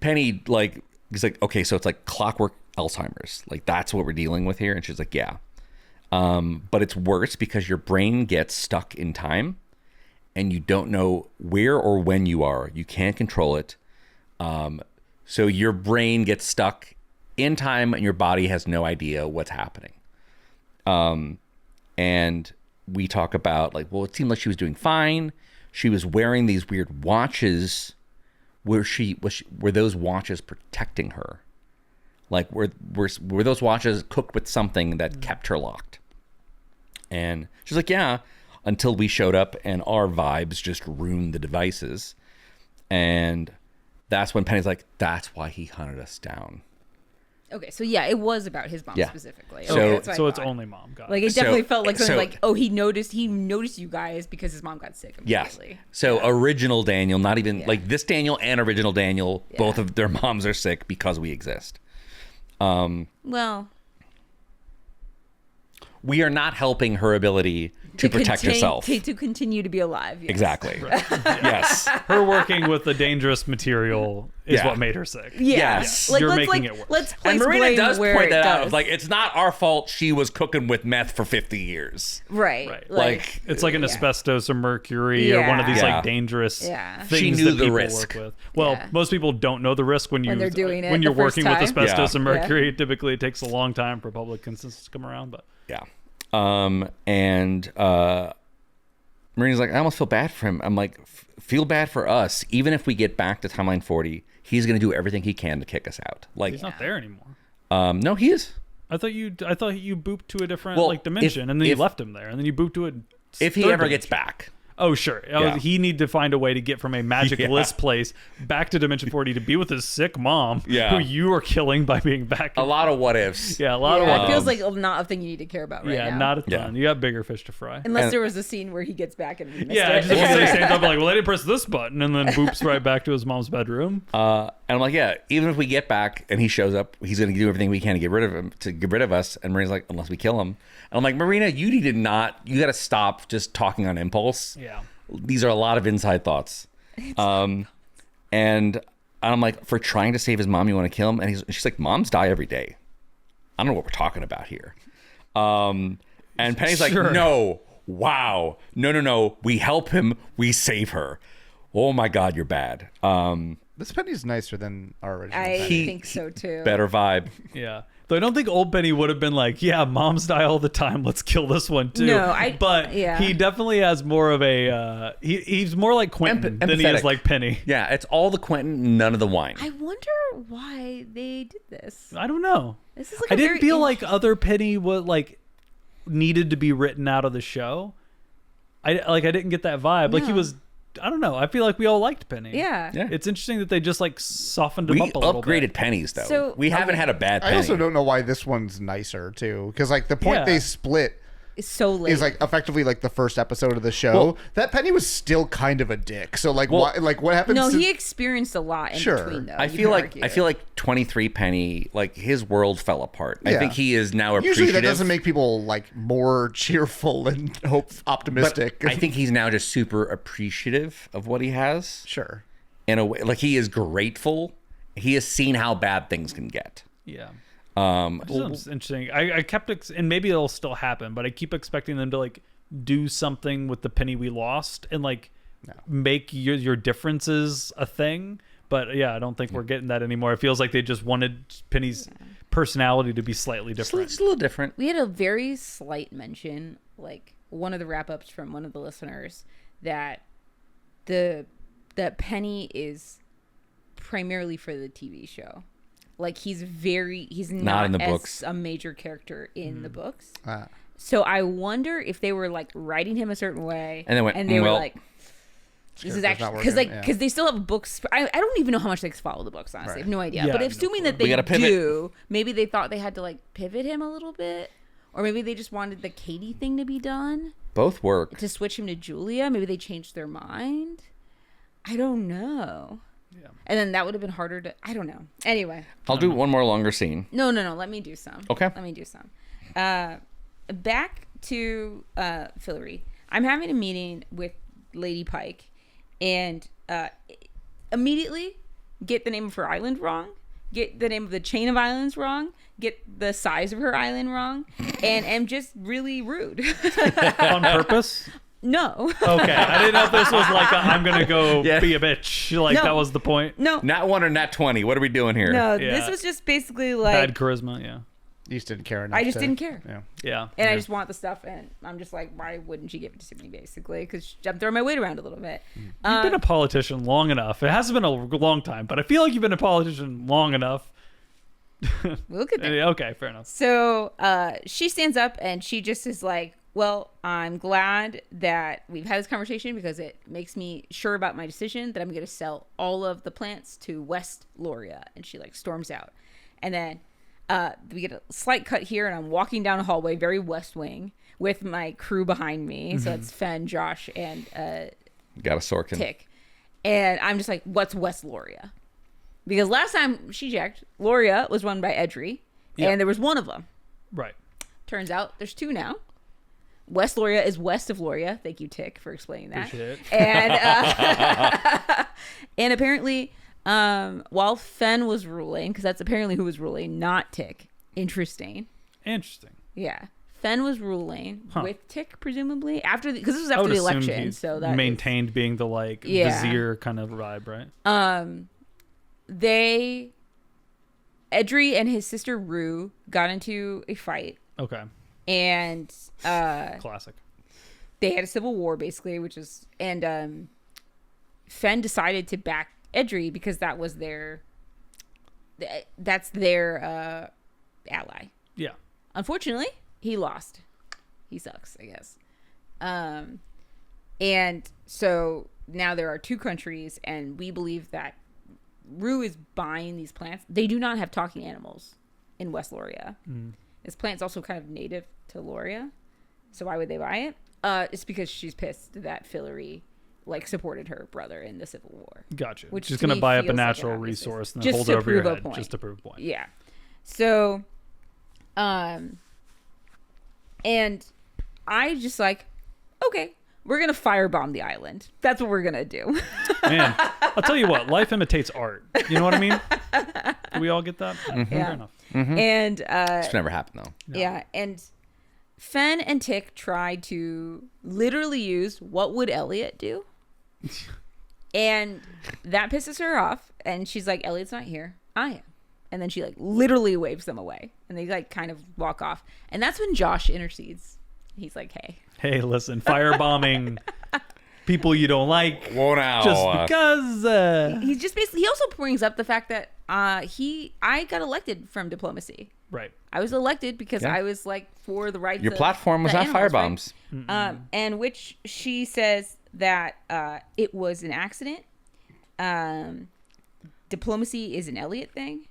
Penny, like, is like, okay, so it's like clockwork Alzheimer's. Like, that's what we're dealing with here. And she's like, yeah. But it's worse because your brain gets stuck in time and you don't know where or when you are. You can't control it. So your brain gets stuck in time and your body has no idea what's happening. And we talk about like, well, it seemed like she was doing fine. She was wearing these weird watches. Were those watches protecting her? Like, were those watches cooked with something that kept her locked? And she's like, yeah, until we showed up and our vibes just ruined the devices. And that's when Penny's like, that's why he hunted us down. Okay, so yeah, it was about his mom specifically. So, okay, that's what so I it's thought. only mom. Got it. Like, it definitely felt like something like, oh, he noticed you guys because his mom got sick immediately. Yes. So original Daniel, not even like this Daniel and original Daniel, both of their moms are sick because we exist. Well, we are not helping her ability to protect herself. To continue to be alive. Yes. Exactly. Yes. Her working with the dangerous material is what made her sick. Yeah. Yes. Like, You're let's, making like, it worse. Let's place And Marina blame does where point it that out. does. Like, it's not our fault she was cooking with meth for 50 years. Right. Like, It's like an asbestos or mercury or one of these like dangerous things She knew that the people risk. work with. Well, most people don't know the risk when they're doing it when you're the first working with time. asbestos and mercury. Typically, it takes a long time for public consensus to come around. But yeah. Marina's like, I almost feel bad for him. I'm like, feel bad for us. Even if we get back to timeline 40, he's going to do everything he can to kick us out. Like, he's not there anymore. No, he is. I thought you booped to a different like dimension, and then you left him there, and then you booped to it. If he ever gets back. Oh, sure. He need to find a way to get from a magicless place back to Dimension 40 to be with his sick mom, who you are killing by being back. A lot of what ifs. Yeah, a lot of what ifs. It feels like not a thing you need to care about right now. Yeah, not a ton. You got bigger fish to fry. Unless there was a scene where he gets back and we missed I it. just say stand up like, well, I didn't press this button, and then boops right back to his mom's bedroom. And I'm like, yeah, even if we get back and he shows up, he's going to do everything we can to get rid of him, to get rid of us. And Marina's like, unless we kill him. And I'm like, Marina, you got to stop just talking on impulse. Yeah. These are a lot of inside thoughts. And I'm like, for trying to save his mom, you want to kill him? And she's like, moms die every day. I don't know what we're talking about here. And Penny's like, no, wow. No. We help him. We save her. Oh my God, you're bad. This Penny's nicer than our original I Penny. think so too. Better vibe. Yeah. Though I don't think old Penny would have been like, yeah, moms die all the time. Let's kill this one too. No, but he definitely has more of a, he's more like Quentin than he is like Penny. Yeah, it's all the Quentin, none of the wine. I wonder why they did this. I don't know. This is like I didn't feel like other Penny was like needed to be written out of the show. I didn't get that vibe. Like he was, I don't know. I feel like we all liked Penny. Yeah. It's interesting that they just like softened him We up a little upgraded bit. pennies though. So- we haven't had a bad penny. I also don't know why this one's nicer too, because like the point they split so late. is like effectively like the first episode of the show. Well- that Penny was still kind of a dick. So like, Well- why, like what happens? No, to- he experienced a lot in Sure. between, though. I you feel could like argue. I feel like 23 Penny, like his world fell apart. I Yeah. think he is now appreciative. Usually that doesn't make people like more cheerful and optimistic. But I think he's now just super appreciative of what he has. sure. In a way, like he is grateful. He has seen how bad things can get. Yeah. Um, Sounds interesting. I kept and maybe it'll still happen, but I keep expecting them to like do something with the penny we lost and like make your differences a thing. But yeah, I don't think we're getting that anymore. It feels like they just wanted Penny's personality to be slightly different. just a little different. We had a very slight mention, like one of the wrap-ups from one of the listeners, that that Penny is primarily for the TV show. Like he's not in the as books. a major character in the books. Ah. So I wonder if they were like writing him a certain way, And they went, were well, like, "This is character's not actually," because working, they still have books. I don't even know how much they follow the books. Honestly, I have no idea. Yeah, but no assuming clue. that We they gotta pivot. do, maybe they thought they had to like pivot him a little bit, or maybe they just wanted the Katie thing to be done Both work. to switch him to Julia. Maybe they changed their mind. I don't know. Yeah. And then that would have been harder to. I don't know. Anyway, I'll do one more longer scene. no. Let me do some. Okay. Let me do some. Back to Fillory. I'm having a meeting with Lady Pike, and immediately get the name of her island wrong, get the name of the chain of islands wrong, get the size of her island wrong, and am just really rude. On purpose? No. Okay. I didn't know if this was like I'm going to go Yeah. be a bitch. Like No. that was the point. No. Not 1 or not 20. What are we doing here? No, Yeah. this was just basically like Bad charisma. Yeah. You just didn't care enough. I just to- didn't care. Yeah. Yeah. And I just want the stuff, and I'm just like, why wouldn't you give it to me, basically? Because I'm throwing my weight around a little bit. You've been a politician long enough. It hasn't been a long time, but I feel like you've been a politician long enough. We'll get there. Okay, fair enough. So she stands up, and she just is like, well, I'm glad that we've had this conversation because it makes me sure about my decision that I'm going to sell all of the plants to West Loria. And she like storms out. And then we get a slight cut here, and I'm walking down a hallway, very West Wing, with my crew behind me. So it's Fen, Josh, and Got a Sorkin. Tick. And I'm just like, what's West Loria? Because last time she checked, Loria was run by Edry, Yeah. and there was one of them. Right. Turns out there's two now. West Loria is west of Loria. Thank you, Tick, for explaining that. Appreciate it. And and apparently, while Fen was ruling, because that's apparently who was ruling, not Tick. Interesting. Interesting. Yeah, Fen was ruling Huh. with Tick, presumably after because this was I after would the assume election. he So that maintained being the like Yeah. vizier kind of vibe, right? Edry and his sister Rue got into a fight, Okay. and Classic. they had a civil war basically, which is Fen decided to back Edry because that's their ally. Yeah. Unfortunately, he lost. He sucks, I guess. And so now there are two countries, and we believe that Rue is buying these plants. They do not have talking animals in West Loria. This plant's also kind of native to Loria. So why would they buy it? It's because she's pissed that Fillory supported her brother in the Civil War. Gotcha. Which She's to going to me buy up a feels like an natural obvious resource and just then hold to it over your prove a head point. just to prove a point. Yeah. So, and I just okay, we're going to firebomb the island. That's what we're going to do. Man, I'll tell you what, life imitates art. You know what I mean? Do we all get that? Yeah. Fair enough. And, It's never happened though. yeah. And Fen and Tick tried to literally use what would Elliot do? And that pisses her off. And she's like, Elliot's not here. I am. And then she literally waves them away. And they kind of walk off. And that's when Josh intercedes. He's like, hey. Hey, listen, firebombing people you don't like Whoa now. just because. He's just basically, he also brings up the fact that I got elected from diplomacy. Right. I was elected because Yeah. I was for the rights Your of platform was the not animals, firebombs. right? And which she says that it was an accident. Diplomacy is an Elliot thing,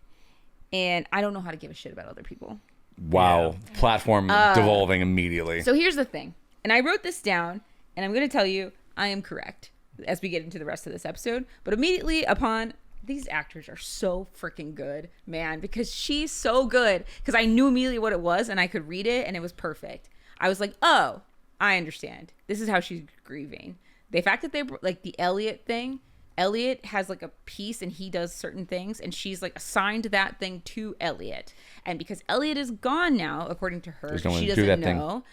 and I don't know how to give a shit about other people. Wow. Platform devolving immediately. So here's the thing. And I wrote this down, and I'm going to tell you I am correct as we get into the rest of this episode. But immediately upon, these actors are so freaking good, man, because she's so good. Because I knew immediately what it was, and I could read it, and it was perfect. I was like, oh, I understand. This is how she's grieving. The fact that they, like, the Elliot thing, Elliot has like a piece and he does certain things, and she's like assigned that thing to Elliot. And because Elliot is gone now, according to her, no one she to do doesn't that know.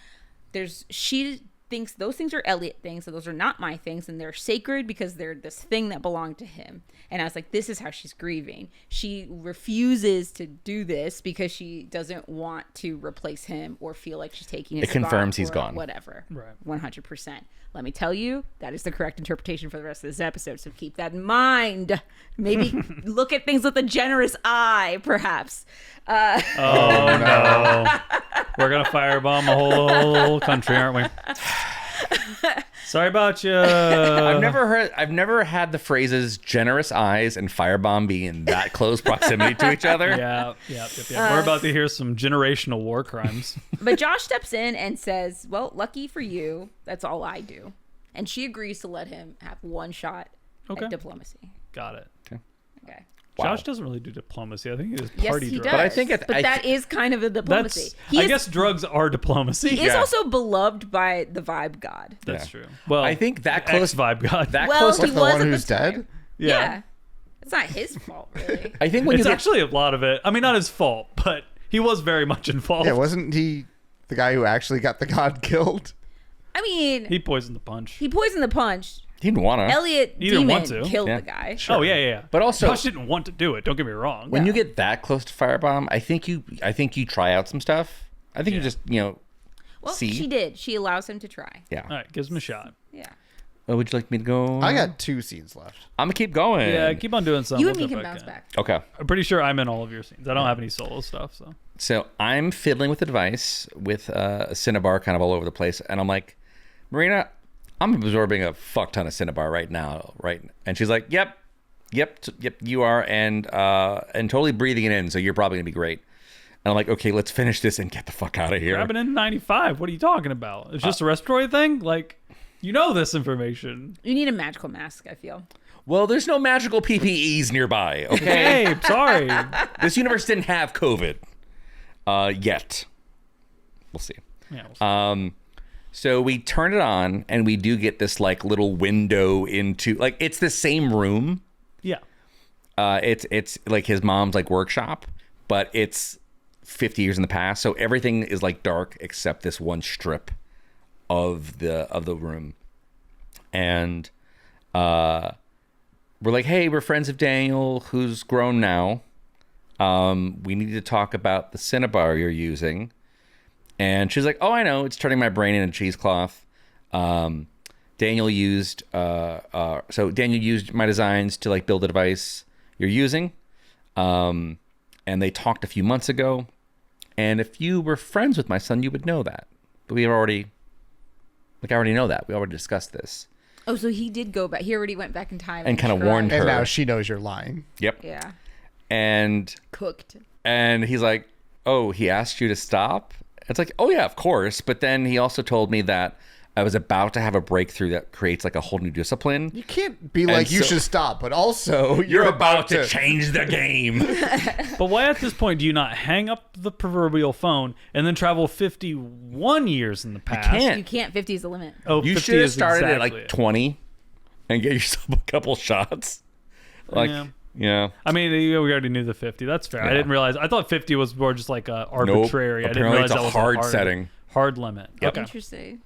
She thinks those things are Elliot things, so those are not my things, and they're sacred because they're this thing that belonged to him. And I was like, this is how she's grieving. She refuses to do this because she doesn't want to replace him or feel like she's taking his It confirms spot he's or gone. whatever. Right. 100%. Let me tell you, that is the correct interpretation for the rest of this episode, so keep that in mind. Maybe look at things with a generous eye, perhaps. Oh no, we're gonna firebomb a whole country, aren't we? Sorry about you. I've never had the phrases "generous eyes" and "firebomb" be in that close proximity to each other. Yeah. We're about to hear some generational war crimes. But Josh steps in and says, well, lucky for you, that's all I do. And she agrees to let him have one shot Okay. at diplomacy. Got it. Okay. Wow. Josh doesn't really do diplomacy. I think he does Yes, party he drugs. does. But I think that is kind of a diplomacy. I guess drugs are diplomacy. He is also beloved by the vibe god. That's Yeah. true. Well, I think that close vibe god. That Well, close. he The was one at who's the time. dead? Yeah. It's not his fault, really. I think when It's you get, actually a lot of it. I mean, not his fault, but he was very much involved. Yeah, wasn't he the guy who actually got the god killed? I mean, He poisoned the punch. he poisoned the punch. he didn't want to. Elliot He didn't want Demon to. killed Yeah. the guy. Oh yeah. But also- Josh didn't want to do it. Don't get me wrong. When you get that close to firebomb, I think you try out some stuff. I think you just Well, see. she did. She allows him to try. Yeah. All right, gives him a shot. Yeah. Would you like me to go? I got 2 scenes left. I'm gonna keep going. Yeah, keep on doing something. You and We'll me jump can bounce in. back. Okay. I'm pretty sure I'm in all of your scenes. I don't have any solo stuff, so. So I'm fiddling with the device with a Cinnabar kind of all over the place, and I'm like, Marina, I'm absorbing a fuck ton of Cinnabar right now, right? And she's like, Yep, you are, and totally breathing it in, so you're probably gonna be great. And I'm like, okay, let's finish this and get the fuck out of here. Grab an N95. What are you talking about? It's just a respiratory thing? Like, you know this information. You need a magical mask, I feel. Well, there's no magical PPEs nearby, okay? Hey, sorry. This universe didn't have COVID yet. We'll see. Yeah, we'll see. So we turn it on, and we do get this like little window into like it's the same room. Yeah. It's like his mom's like workshop, but it's 50 years in the past, so everything is like dark except this one strip of the room. And we're like, hey, we're friends of Daniel, who's grown now. We need to talk about the Cinnabar you're using. And she's like, oh, I know, it's turning my brain into cheesecloth. Daniel used Daniel used my designs to like build a device you're using. And they talked a few months ago. And if you were friends with my son, you would know that. But I already know that. We already discussed this. Oh, so he did go back. He already went back in time And kinda tried. warned her. And now she knows you're lying. Yep. Yeah. And Cooked. he's like, oh, he asked you to stop? It's like, oh yeah, of course. But then he also told me that I was about to have a breakthrough that creates like a whole new discipline. You can't be like, you so- should stop, but also You're about to change the game. But why at this point do you not hang up the proverbial phone and then travel 51 years in the past? can't. You can't. 50 is the limit. Oh, You 50 should have is started at exactly like it. 20 and get yourself a couple shots. Like, yeah. I mean, we already knew the 50. That's fair. I Yeah. didn't realize. I thought 50 was more just like a arbitrary. I didn't Apparently realize it's a that was hard a setting. Hard limit. Yep. Okay. Interesting.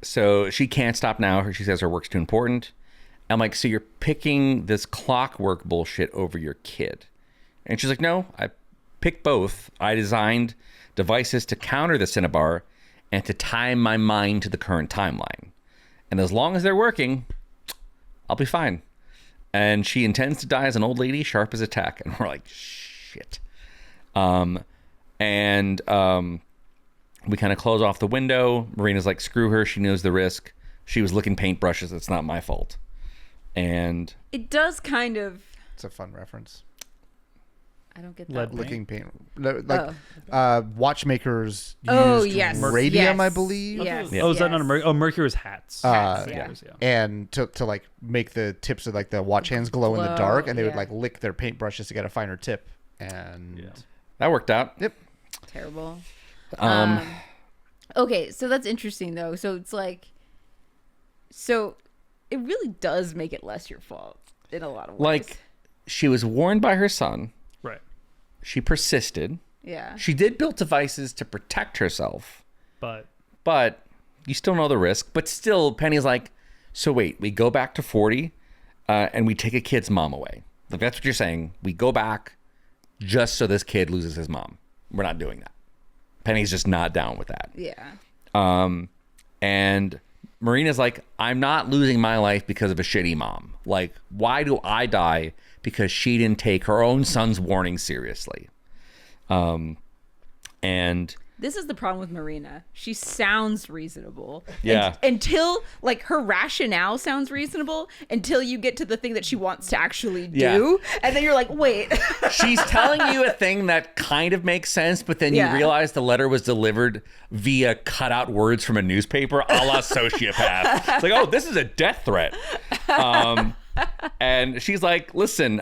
So she can't stop now. She says her work's too important. I'm like, so you're picking this clockwork bullshit over your kid? And she's like, no, I picked both. I designed devices to counter the Cinnabar and to time my mind to the current timeline. And as long as they're working, I'll be fine. And she intends to die as an old lady, sharp as a tack. And we're like, shit. We kind of close off the window. Marina's like, screw her. She knows the risk. She was licking paintbrushes. It's not my fault. And It does kind of. It's a fun reference. I don't get Lead that. licking paint. Watchmakers Oh, used yes. radium, Yes. I believe. Yes. Oh, is that not a yes. Mercury? Oh, Mercury's hats. Hats, yeah. yeah. And to like make the tips of like the watch hands glow in the Glow, dark, and they would yeah. like lick their paintbrushes to get a finer tip. And Yeah. That worked out. Yep. Terrible. Um, Okay, so that's interesting though. So it's like, so it really does make it less your fault in a lot of ways. like, she was warned by her son. Right. She persisted. yeah. She did build devices to protect herself, But but you still know the risk. But still, Penny's like, so wait, we go back to 40 and we take a kid's mom away. Like, that's what you're saying. We go back just so this kid loses his mom. We're not doing that. Penny's just not down with that. Yeah. And Marina's like, I'm not losing my life because of a shitty mom. Like, why do I die because she didn't take her own son's warning seriously? And This is the problem with Marina. She sounds reasonable. Yeah. Until, like, her rationale sounds reasonable until you get to the thing that she wants to actually do. Yeah. And then you're like, wait. she's telling you a thing that kind of makes sense, but then Yeah. you realize the letter was delivered via cutout words from a newspaper, a la sociopath. It's like, oh, this is a death threat. And she's like, listen,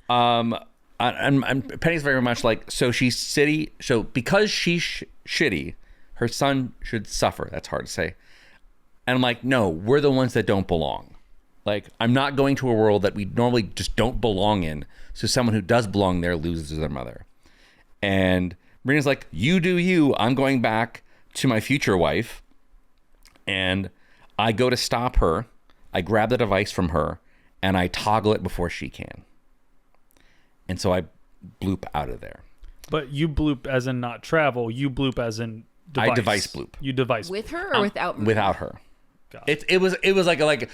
and Penny's very much like, so she's shitty. So because she's shitty, her son should suffer. That's hard to say. And I'm like, no, we're the ones that don't belong. Like, I'm not going to a world that we normally just don't belong in. So someone who does belong there loses their mother. And Marina's like, you do you. I'm going back to my future wife. And I go to stop her. I grab the device from her and I toggle it before she can. And so I bloop out of there. But you bloop as in not travel. You bloop as in device. I device bloop. You device With her or without Marina? Without her. Got it. It was like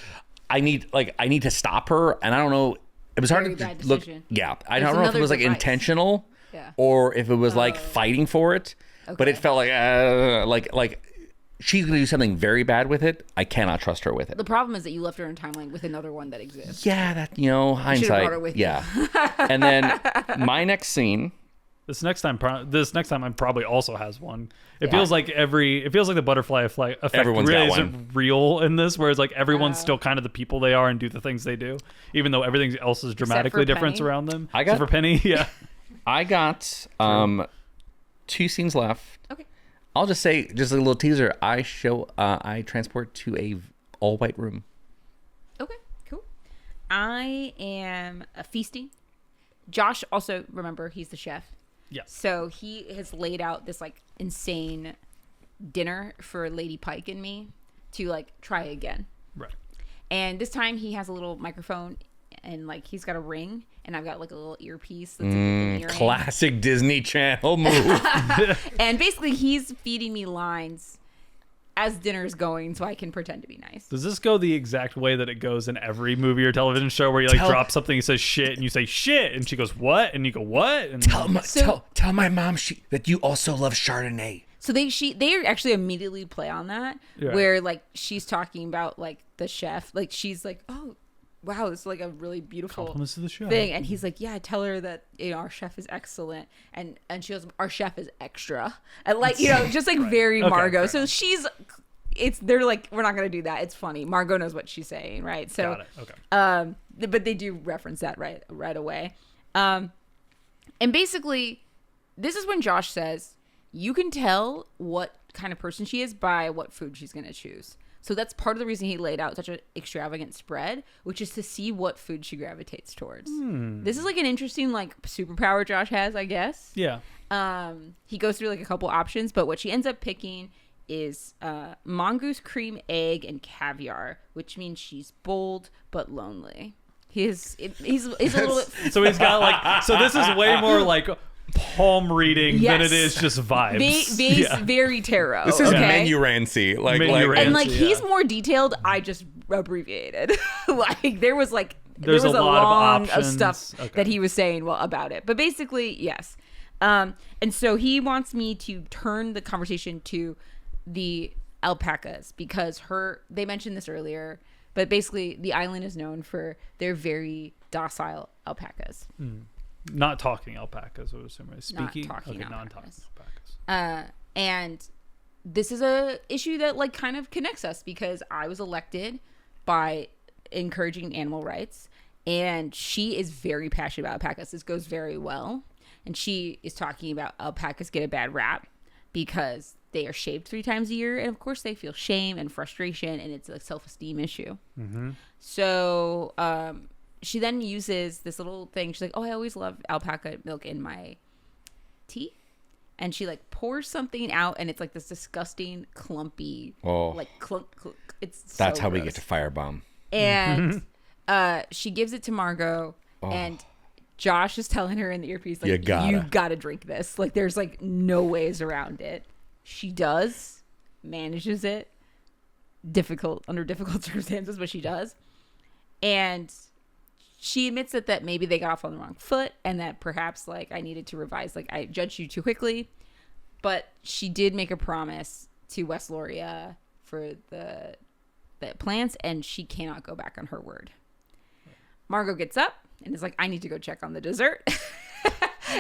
I need to stop her, and I don't know. It was Very hard to bad look. decision. Yeah, I There's don't know if it another was like device. intentional, Yeah. or if it was like fighting for it. But it Okay. felt like she's gonna do something very bad with it. I cannot trust her with it. The problem is that you left her in a timeline with another one that exists. Yeah, that hindsight. brought her with you. Yeah. And then my next scene. This next time, I probably also has one. It feels like the butterfly effect Everyone's really got isn't real in this, whereas like everyone's still kind of the people they are and do the things they do, even though everything else is dramatically different Penny. around them. I got- Except for Penny, yeah. I got 2 scenes left. Okay. I'll just say, just a little teaser. I transport to a all white room. Okay, cool. I am feasting. Josh also, remember, he's the chef. Yeah. So he has laid out this like insane dinner for Lady Pike and me to like try again. Right. And this time he has a little microphone and like he's got a ring and I've got like a little earpiece that's an earring. Classic Disney Channel move. And basically he's feeding me lines as dinner's going so I can pretend to be nice. Does this go the exact way that it goes in every movie or television show where you like drop something, he says shit, and you say shit, and she goes what, and you go what? And tell my mom that you also love Chardonnay. So they actually immediately play on that Yeah. where like she's talking about like the chef, like she's like, oh wow, it's like a really beautiful compliments to the show. thing, and he's like, yeah, tell her that our chef is excellent, and she goes, our chef is extra, and like just like very Okay, Margo. fair So they're like, we're not gonna do that. It's funny. Margo knows what she's saying, right? So Got it. Okay. but they do reference that right away. And basically, this is when Josh says, you can tell what kind of person she is by what food she's going to choose. So that's part of the reason he laid out such an extravagant spread, which is to see what food she gravitates towards. This is like an interesting like superpower Josh has, I guess. Yeah. He goes through like a couple options, but what she ends up picking is mongoose cream egg and caviar, which means she's bold but lonely. He's a little bit So he's got like, so this is way more like palm reading than it is just vibes. very tarot. This is okay? Menurancy. Menurancy. And like Yeah. he's more detailed. I just abbreviated. Like there was a There's a lot of long options. stuff Okay. that he was saying about it. But basically, yes. And so he wants me to turn the conversation to the alpacas because they mentioned this earlier, but basically the island is known for their very docile alpacas. Not talking alpacas, I would assume. Right? Not Speaking? talking Okay, non-talking alpacas. alpacas. And this is a issue that like kind of connects us because I was elected by encouraging animal rights, and she is very passionate about alpacas. This goes very well, and she is talking about alpacas get a bad rap because they are shaved 3 times a year, and of course they feel shame and frustration, and it's a self-esteem issue. So she then uses this little thing. She's like, oh, I always love alpaca milk in my tea. And she like pours something out, and it's like this disgusting, clumpy, like clunk. That's so how we gross. get to firebomb. And she gives it to Margo, and Josh is telling her in the earpiece, like, you gotta drink this. Like, there's like no ways around it. She does, manages it, under difficult circumstances, but she does. And she admits that maybe they got off on the wrong foot, and that perhaps like I needed to revise, like I judged you too quickly. But she did make a promise to West Loria for the plants, and she cannot go back on her word. Margo gets up and is like, I need to go check on the dessert.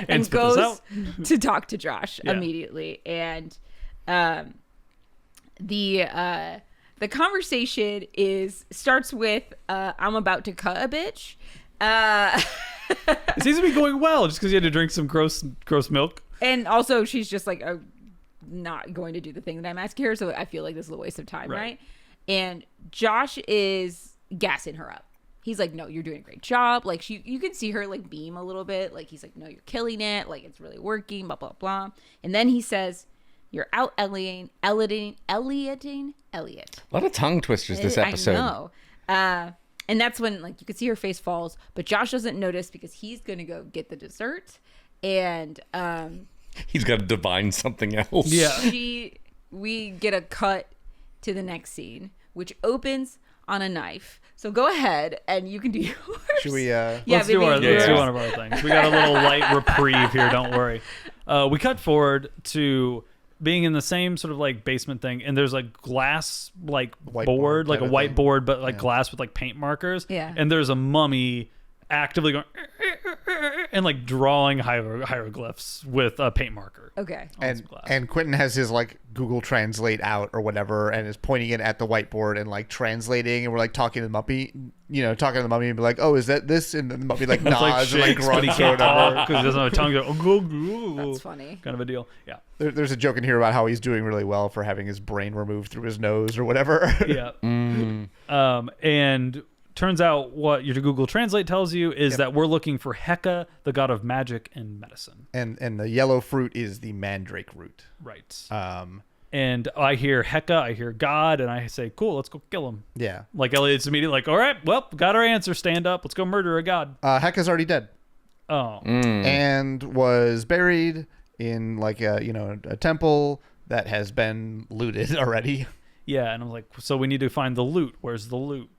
and goes to talk to Josh immediately. And the conversation starts with I'm about to cut a bitch. It seems to be going well just because you had to drink some gross milk. And also she's just like not going to do the thing that I'm asking her, so I feel like this is a waste of time, right? And Josh is gassing her up. He's like, no, you're doing a great job. Like you can see her like beam a little bit. Like he's like, no, you're killing it. Like it's really working, blah, blah, blah. And then he says, you're out Ellioting Elliot. A lot of tongue twisters this episode. I know. And that's when like you could see her face falls, but Josh doesn't notice because he's going to go get the dessert. And he's got to divine something else. Yeah. We get a cut to the next scene, which opens on a knife. So go ahead and you can do yours. Should we? Let's do one of our things. We got a little light reprieve here. Don't worry. We cut forward to being in the same sort of like basement thing, and there's like glass like board, like a whiteboard, but like glass with like paint markers. Yeah. And there's a mummy actively going and like drawing hieroglyphs with a paint marker. Okay. And Quentin has his like Google Translate out or whatever, and is pointing it at the whiteboard and like translating, and we're like talking to the mummy, and be like, oh, is that this? And the mummy like nods and like grunts he can't talk because he doesn't have a tongue. That's funny. Kind of a deal. Yeah. There's a joke in here about how he's doing really well for having his brain removed through his nose or whatever. Yeah. And turns out what your Google Translate tells you is that we're looking for Heka, the god of magic and medicine. And the yellow fruit is the mandrake root. Right. And I hear Heka, I hear God, and I say, cool, let's go kill him. Yeah. Like Elliot's immediately like, all right, well, got our answer, stand up, let's go murder a god. Heka's already dead. Oh. And was buried in like a temple that has been looted already. Yeah, and I'm like, so we need to find the loot. Where's the loot?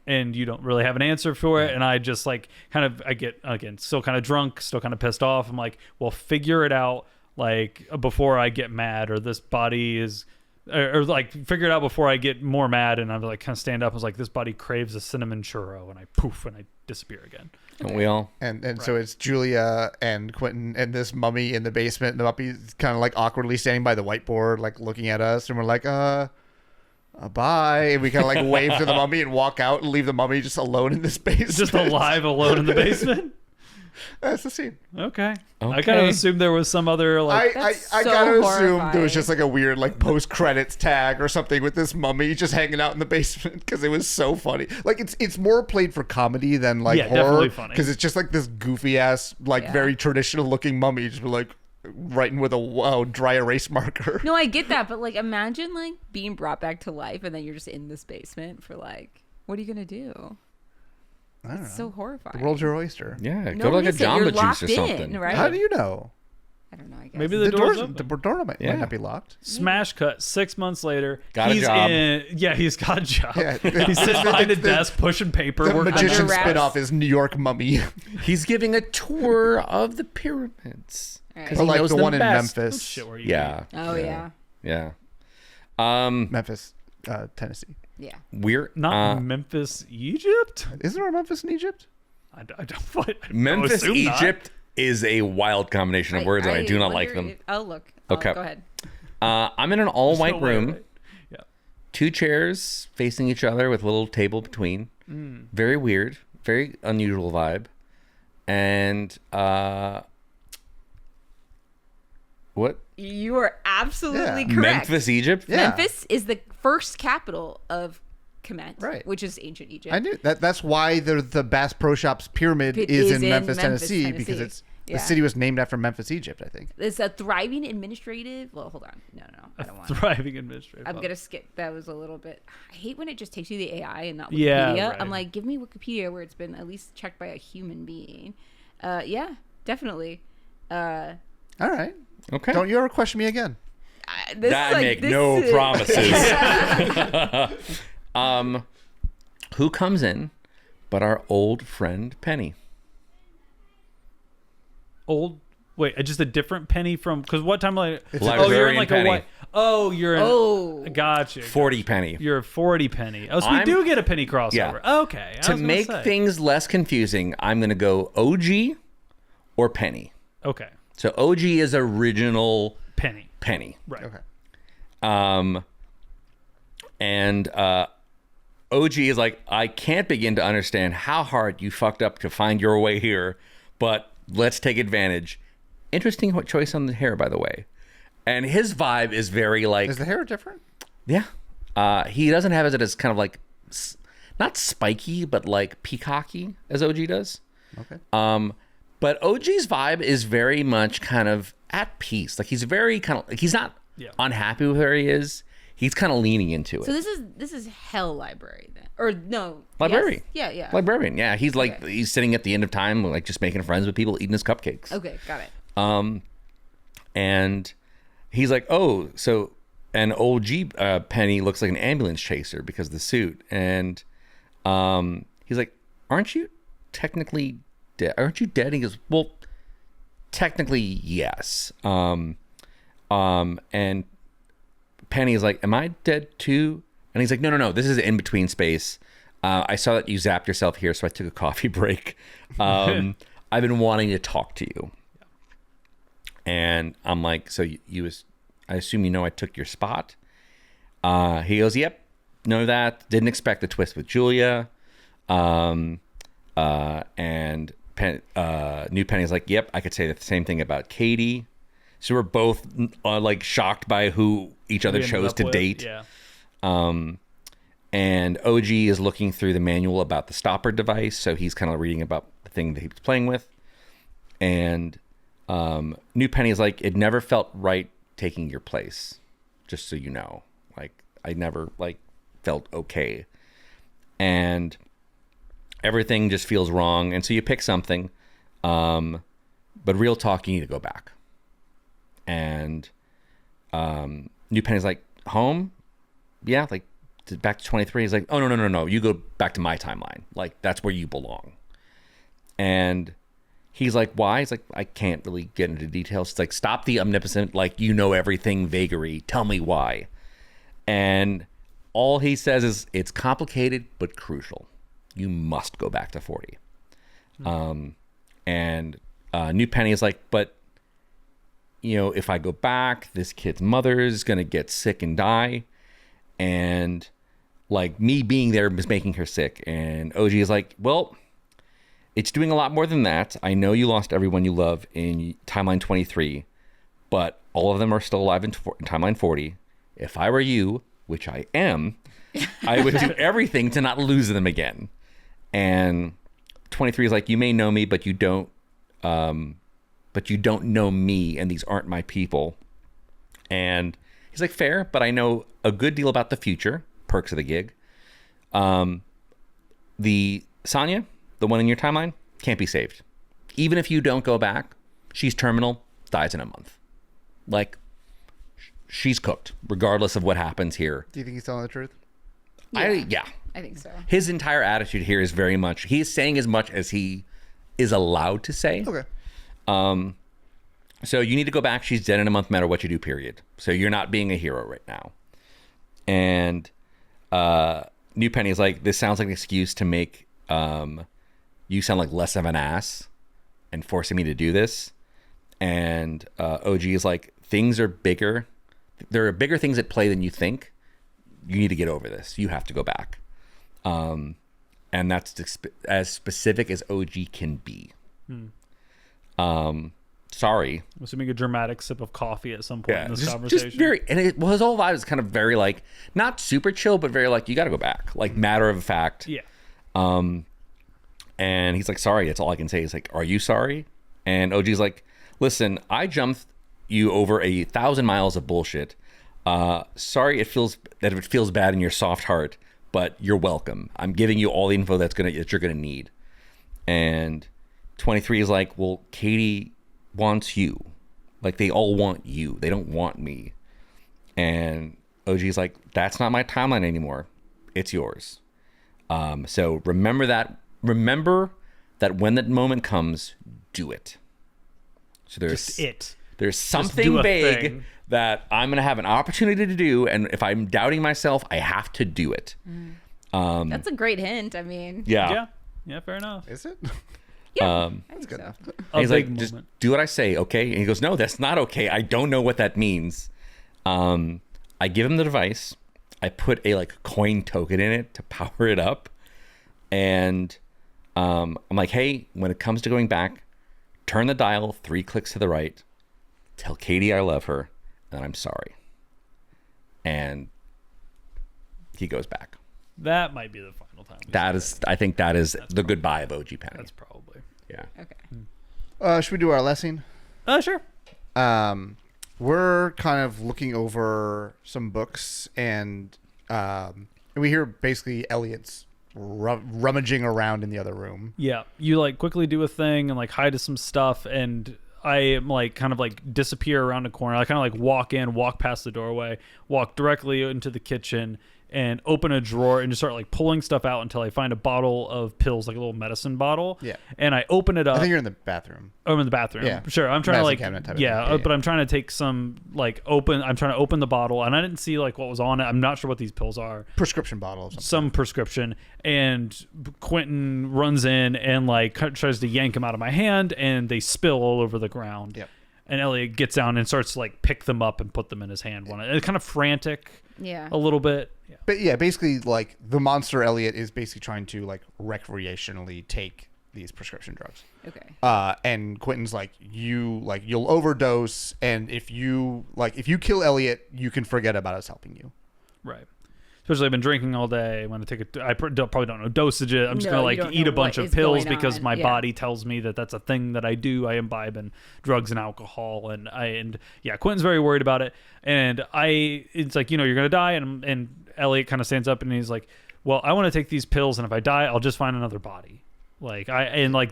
And you don't really have an answer for it. And I just like I get, again, still kind of drunk, still kind of pissed off. I'm like, well, figure it out like before I get mad, or this body is, or like figure it out before I get more mad. And I'm like, kind of stand up. I was like, this body craves a cinnamon churro, and I poof, and I disappear again. Don't we all? And so it's Julia and Quentin and this mummy in the basement. And the mummy's kind of like awkwardly standing by the whiteboard, like looking at us. And we're like, bye. And we kind of like wave to the mummy and walk out and leave the mummy just alone in this basement. Just alive, alone in the basement? That's the scene. Okay. I kind of assumed there was some other like. I gotta assume there was just like a weird like post credits tag or something with this mummy just hanging out in the basement because it was so funny. Like it's more played for comedy than like horror. Definitely funny. Because it's just like this goofy ass like very traditional looking mummy just like writing with a dry erase marker. No, I get that, but like imagine like being brought back to life and then you're just in this basement for like, what are you gonna do? I don't know. So horrifying. The world's your oyster. Yeah, go to like a Jamba Juice or something. Right? How do you know? I don't know. I guess Maybe the door might not be locked. Smash cut. 6 months later, got a job. He's got a job. Yeah, he's sitting behind a desk pushing paper. The magician spinoff is New York Mummy. He's giving a tour of the pyramids. Right. Or like the one in best. Memphis. Shit, where you Yeah. Memphis, Tennessee. Yeah. We're not Memphis, Egypt. Isn't there a Memphis in Egypt? I don't. Memphis, Egypt is a wild combination of words, and I do not like them. Look. Okay. Go ahead. I'm in an all-white room. Right. Yeah. 2 chairs facing each other with a little table between. Very weird. Very unusual vibe. And what? You are absolutely correct. Memphis, Egypt? Yeah. Memphis is the first capital of Kemet, Right. which is ancient Egypt. I knew that. That's why the Bass Pro Shops pyramid It is is in in Memphis, Memphis, Tennessee, Tennessee. because it's Yeah. the city was named after Memphis, Egypt. I think. It's a thriving administrative. Well, hold on. No, I don't want. Thriving administrative. I'm gonna skip. That was a little bit. I hate when it just takes you the AI and not Wikipedia. Yeah, right. I'm like, give me Wikipedia where it's been at least checked by a human being. Yeah, definitely. All right. Okay. Don't you ever question me again? This I is like, make this no is- promises. Who comes in but our old friend Penny? Old. Wait, just a different Penny from. Because what time? Like, you're in Librarian like Penny. a white. Oh, you're in. Oh. Gotcha. 40 Penny. You're a 40 Penny. Oh, so we I'm- do get a Penny crossover. Yeah. Okay. I To was gonna make say. things less confusing, I'm going to go OG or Penny. Okay. So OG is original Penny. Penny. Right. Okay. And OG is like, I can't begin to understand how hard you fucked up to find your way here, but let's take advantage. Interesting choice on the hair, by the way. And his vibe is very like, Is the hair different? yeah. He doesn't have it as kind of like, not spiky, but like peacocky as OG does. Okay. But OG's vibe is very much kind of at peace. Like he's very kind of, like he's not unhappy with where he is. He's kind of leaning into it. So this is Hell Library then, or no? Library. Yes? Yeah. Librarian. Yeah. He's like, Okay. he's sitting at the end of time, like just making friends with people, eating his cupcakes. Okay, got it. And he's like, oh, so an OG Penny looks like an ambulance chaser because of the suit. And he's like, aren't you technically dead? Aren't you dead? And he goes, well, technically, yes. And Penny's like, am I dead too? And he's like, no. This is an in-between space. I saw that you zapped yourself here, so I took a coffee break. I've been wanting to talk to you. And I'm like, so I assume you know I took your spot? He goes, yep, know that. Didn't expect the twist with Julia. And New Penny's like, yep, I could say the same thing about Katie. So we're both like shocked by who each other We ended chose up to with- date. Yeah. And OG is looking through the manual about the stopper device, so he's kind of reading about the thing that he was playing with. And New Penny's like, it never felt right taking your place, just so you know. Like, I never like felt okay. And everything just feels wrong. And so you pick something. But real talk, you need to go back. And New Penny's like, home? Yeah, like back to 23. He's like, oh, no. You go back to my timeline. Like, that's where you belong. And he's like, why? He's like, I can't really get into details. It's like, stop the omnipotent, like, you know everything vagary. Tell me why. And all he says is, it's complicated but crucial. You must go back to 40. And New Penny is like, but, you know, if I go back, this kid's mother is going to get sick and die. And, like, me being there is making her sick. And OG is like, well, it's doing a lot more than that. I know you lost everyone you love in timeline 23, but all of them are still alive in timeline 40. If I were you, which I am, I would do everything to not lose them again. And 23 is like, you may know me, but you don't know me, and these aren't my people. And he's like, fair, but I know a good deal about the future, perks of the gig. The Sonya, the one in your timeline, can't be saved. Even if you don't go back, she's terminal, dies in a month. Like, she's cooked, regardless of what happens here. Do you think he's telling the truth? Yeah. I think so. His entire attitude here is very much, he is saying as much as he is allowed to say. Okay. So you need to go back. She's dead in a month, no matter what you do, period. So you're not being a hero right now. And New Penny is like, this sounds like an excuse to make you sound like less of an ass. and forcing me to do this. And OG is like, things are bigger. There are bigger things at play than you think. You need to get over this. You have to go back. And that's as specific as OG can be. Sorry. I'm assuming a dramatic sip of coffee at some point in this conversation. Just very, and his whole vibe is kind of very like, not super chill, but very like, you got to go back. Like matter of fact. Yeah. And he's like, sorry, that's all I can say. He's like, are you sorry? And OG's like, listen, I jumped you over 1,000 miles of bullshit. Sorry if it feels bad in your soft heart, but you're welcome. I'm giving you all the info that you're gonna need. And 23 is like, well, Katie wants you. Like, they all want you. They don't want me. And OG's like, that's not my timeline anymore. It's yours. So remember that when that moment comes, do it. So there's something big that I'm going to have an opportunity to do. And if I'm doubting myself, I have to do it. That's a great hint. I mean, yeah. Yeah, fair enough. Is it? yeah, I think good so. enough. And he's like, just do what I say, okay? And he goes, no, that's not okay. I don't know what that means. I give him the device. I put a like coin token in it to power it up. And I'm like, hey, when it comes to going back, turn the dial 3 clicks to the right. Tell Katie I love her and I'm sorry. And he goes back. That might be the final time. I think that is the goodbye of OG Penny. That's probably. Yeah. Okay. Should we do our lesson? Sure. We're kind of looking over some books, and we hear basically Elliot's rummaging around in the other room. Yeah, you like quickly do a thing and like hide to some stuff, and I am like kind of like disappear around a corner. I kind of like walk past the doorway, walk directly into the kitchen, and open a drawer and just start like pulling stuff out until I find a bottle of pills, like a little medicine bottle. Yeah. And I open it up. I think you're in the bathroom. Oh, I'm in the bathroom. Yeah. Sure. I'm trying to like, cabinet type of yeah, thing. Yeah, but I'm trying to take some like I'm trying to open the bottle, and I didn't see like what was on it. I'm not sure what these pills are. Prescription bottle or something. Some prescription, and Quentin runs in and like tries to yank them out of my hand, and they spill all over the ground. Yep. And Elliot gets down and starts to like pick them up and put them in his hand. It's kind of frantic. Yeah. A little bit. Yeah. But yeah, basically, like the monster Elliot is basically trying to like recreationally take these prescription drugs. Okay. And Quentin's like, you'll overdose, and if you kill Elliot, you can forget about us helping you. Right. Especially I've been drinking all day. I'm going to take I probably don't know dosages. I'm just No, going to you like don't eat a know bunch what of is pills going because on. my Yeah. body tells me that that's a thing that I do. I imbibe in drugs and alcohol, and Quentin's very worried about it. And it's like, you're going to die, and Elliot kind of stands up and he's like, well, I want to take these pills, and if I die, I'll just find another body. Like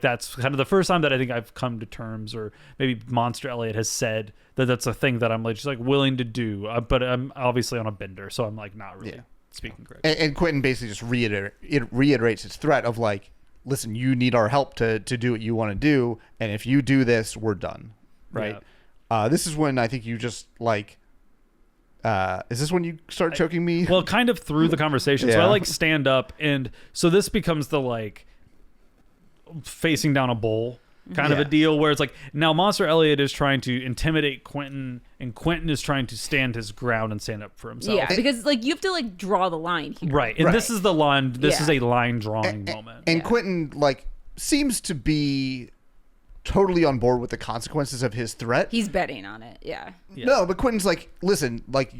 that's kind of the first time that I think I've come to terms, or maybe Monster Elliot has said that that's a thing that I'm like just like willing to do, but I'm obviously on a bender, so I'm like not really speaking correctly. And Quentin basically just reiterates his threat of like, listen, you need our help to do what you want to do, and if you do this, we're done. Right. Yeah. This is when I think you just like. Is this when you start choking me? Well, kind of through the conversation. So Yeah. I like stand up, and so this becomes the like facing down a bowl kind of a deal, where it's like now Monster Elliot is trying to intimidate Quentin, and Quentin is trying to stand his ground and stand up for himself. Yeah, because like you have to like draw the line here. Right. And this is the line. This is Yeah. a line drawing moment. And Quentin like seems to be totally on board with the consequences of his threat. He's betting on it. Yeah. No, but Quentin's like, listen, like,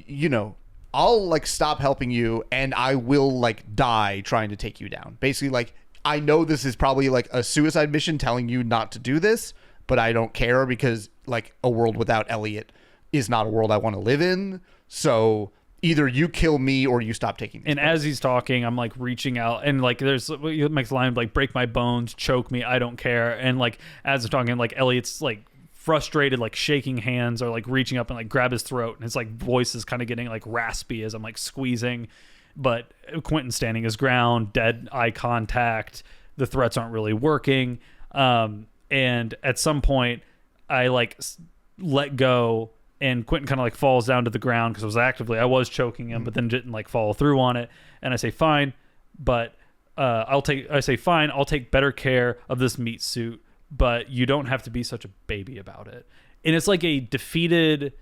I'll like stop helping you, and I will like die trying to take you down. Basically, like, I know this is probably like a suicide mission telling you not to do this, but I don't care because like a world without Elliot is not a world I want to live in. So either you kill me or you stop taking these And pills. as he's talking, I'm like reaching out, and like it makes the line like break my bones, choke me, I don't care. And like as I'm talking, like Elliot's like frustrated, like shaking hands or like reaching up and like grab his throat, and his like voice is kind of getting like raspy as I'm like squeezing. But Quentin's standing his ground, dead eye contact. The threats aren't really working. And at some point, I like let go, and Quentin kind of like falls down to the ground because I was choking him, but then didn't like follow through on it. And I say, fine, but I'll take better care of this meat suit, but you don't have to be such a baby about it. And it's like a defeated.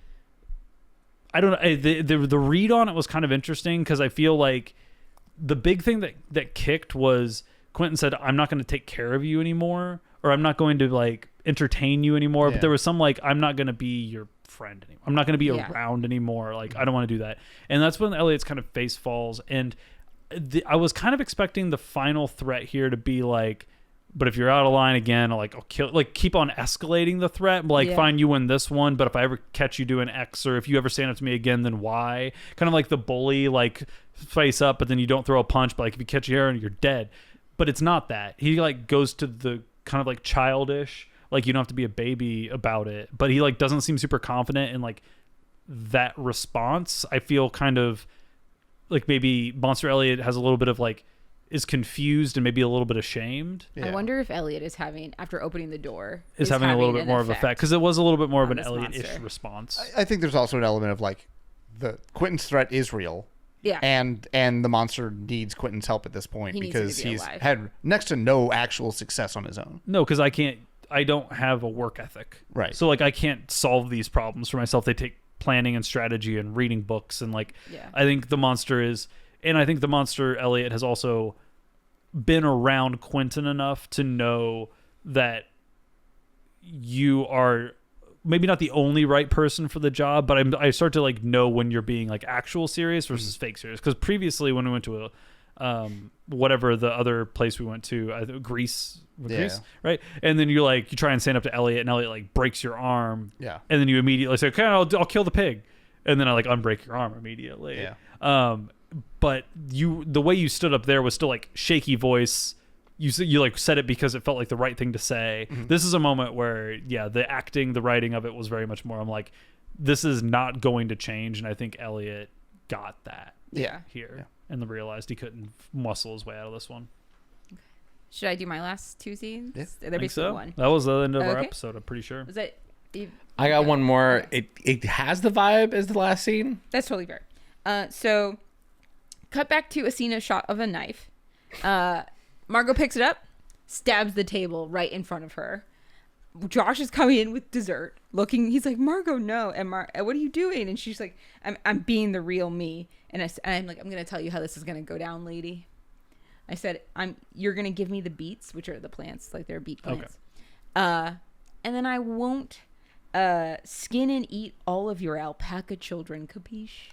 I don't know. The read on it was kind of interesting because I feel like the big thing that kicked was Quentin said, "I'm not going to take care of you anymore," or "I'm not going to like entertain you anymore." Yeah. But there was some like, "I'm not going to be your friend anymore. I'm not going to be around anymore. Like, I don't want to do that." And that's when Elliot's kind of face falls. And I was kind of expecting the final threat here to be like, "But if you're out of line again, like I'll kill." Like, keep on escalating the threat. Like, fine, you win this one, but if I ever catch you doing X, or if you ever stand up to me again, then Y. Kind of like the bully, like face up, but then you don't throw a punch. But like if you catch you here, and you're dead. But it's not that. He like goes to the kind of like childish, like you don't have to be a baby about it. But he like doesn't seem super confident in like that response. I feel kind of like maybe Monster Elliot has a little bit of like, is confused and maybe a little bit ashamed. I wonder if Elliot is having, after opening the door, is having a little bit more of an effect, because it was a little bit more of an this Elliot-ish monster. response. I think there's also an element of like the Quentin's threat is real. Yeah. And the monster needs Quentin's help at this point He needs him because to be he's alive. had next to no actual success on his own. No, because I don't have a work ethic. Right. So like I can't solve these problems for myself. They take planning and strategy and reading books, and like I think the monster is, and I think the monster Elliot has also been around Quentin enough to know that you are maybe not the only right person for the job, but I start to like know when you're being like actual serious versus fake serious. Because previously when we went to a whatever the other place we went to, Greece, right? And then you try and stand up to Elliot, and Elliot like breaks your arm, and then you immediately say, "Okay, I'll kill the pig," and then I like unbreak your arm immediately. But the way you stood up there was still like shaky voice. You like said it because it felt like the right thing to say. This is a moment where the acting, the writing of it was very much more, I'm like, this is not going to change. And I think Elliot got that here and realized he couldn't muscle his way out of this one. Should I do my last two scenes? Yeah. They're basically one. That was the end of our episode, I'm pretty sure. Was that I got one more. It has the vibe as the last scene. That's totally fair. So cut back to a scene, a shot of a knife. Margo picks it up, stabs the table right in front of her. Josh is coming in with dessert, looking. He's like, "Margo, no!" And what are you doing? And she's like, "I'm being the real me." And I'm like, "I'm gonna tell you how this is gonna go down, lady." I said, "You're gonna give me the beets, which are the plants, like they're beet plants. And then I won't skin and eat all of your alpaca children, capiche?"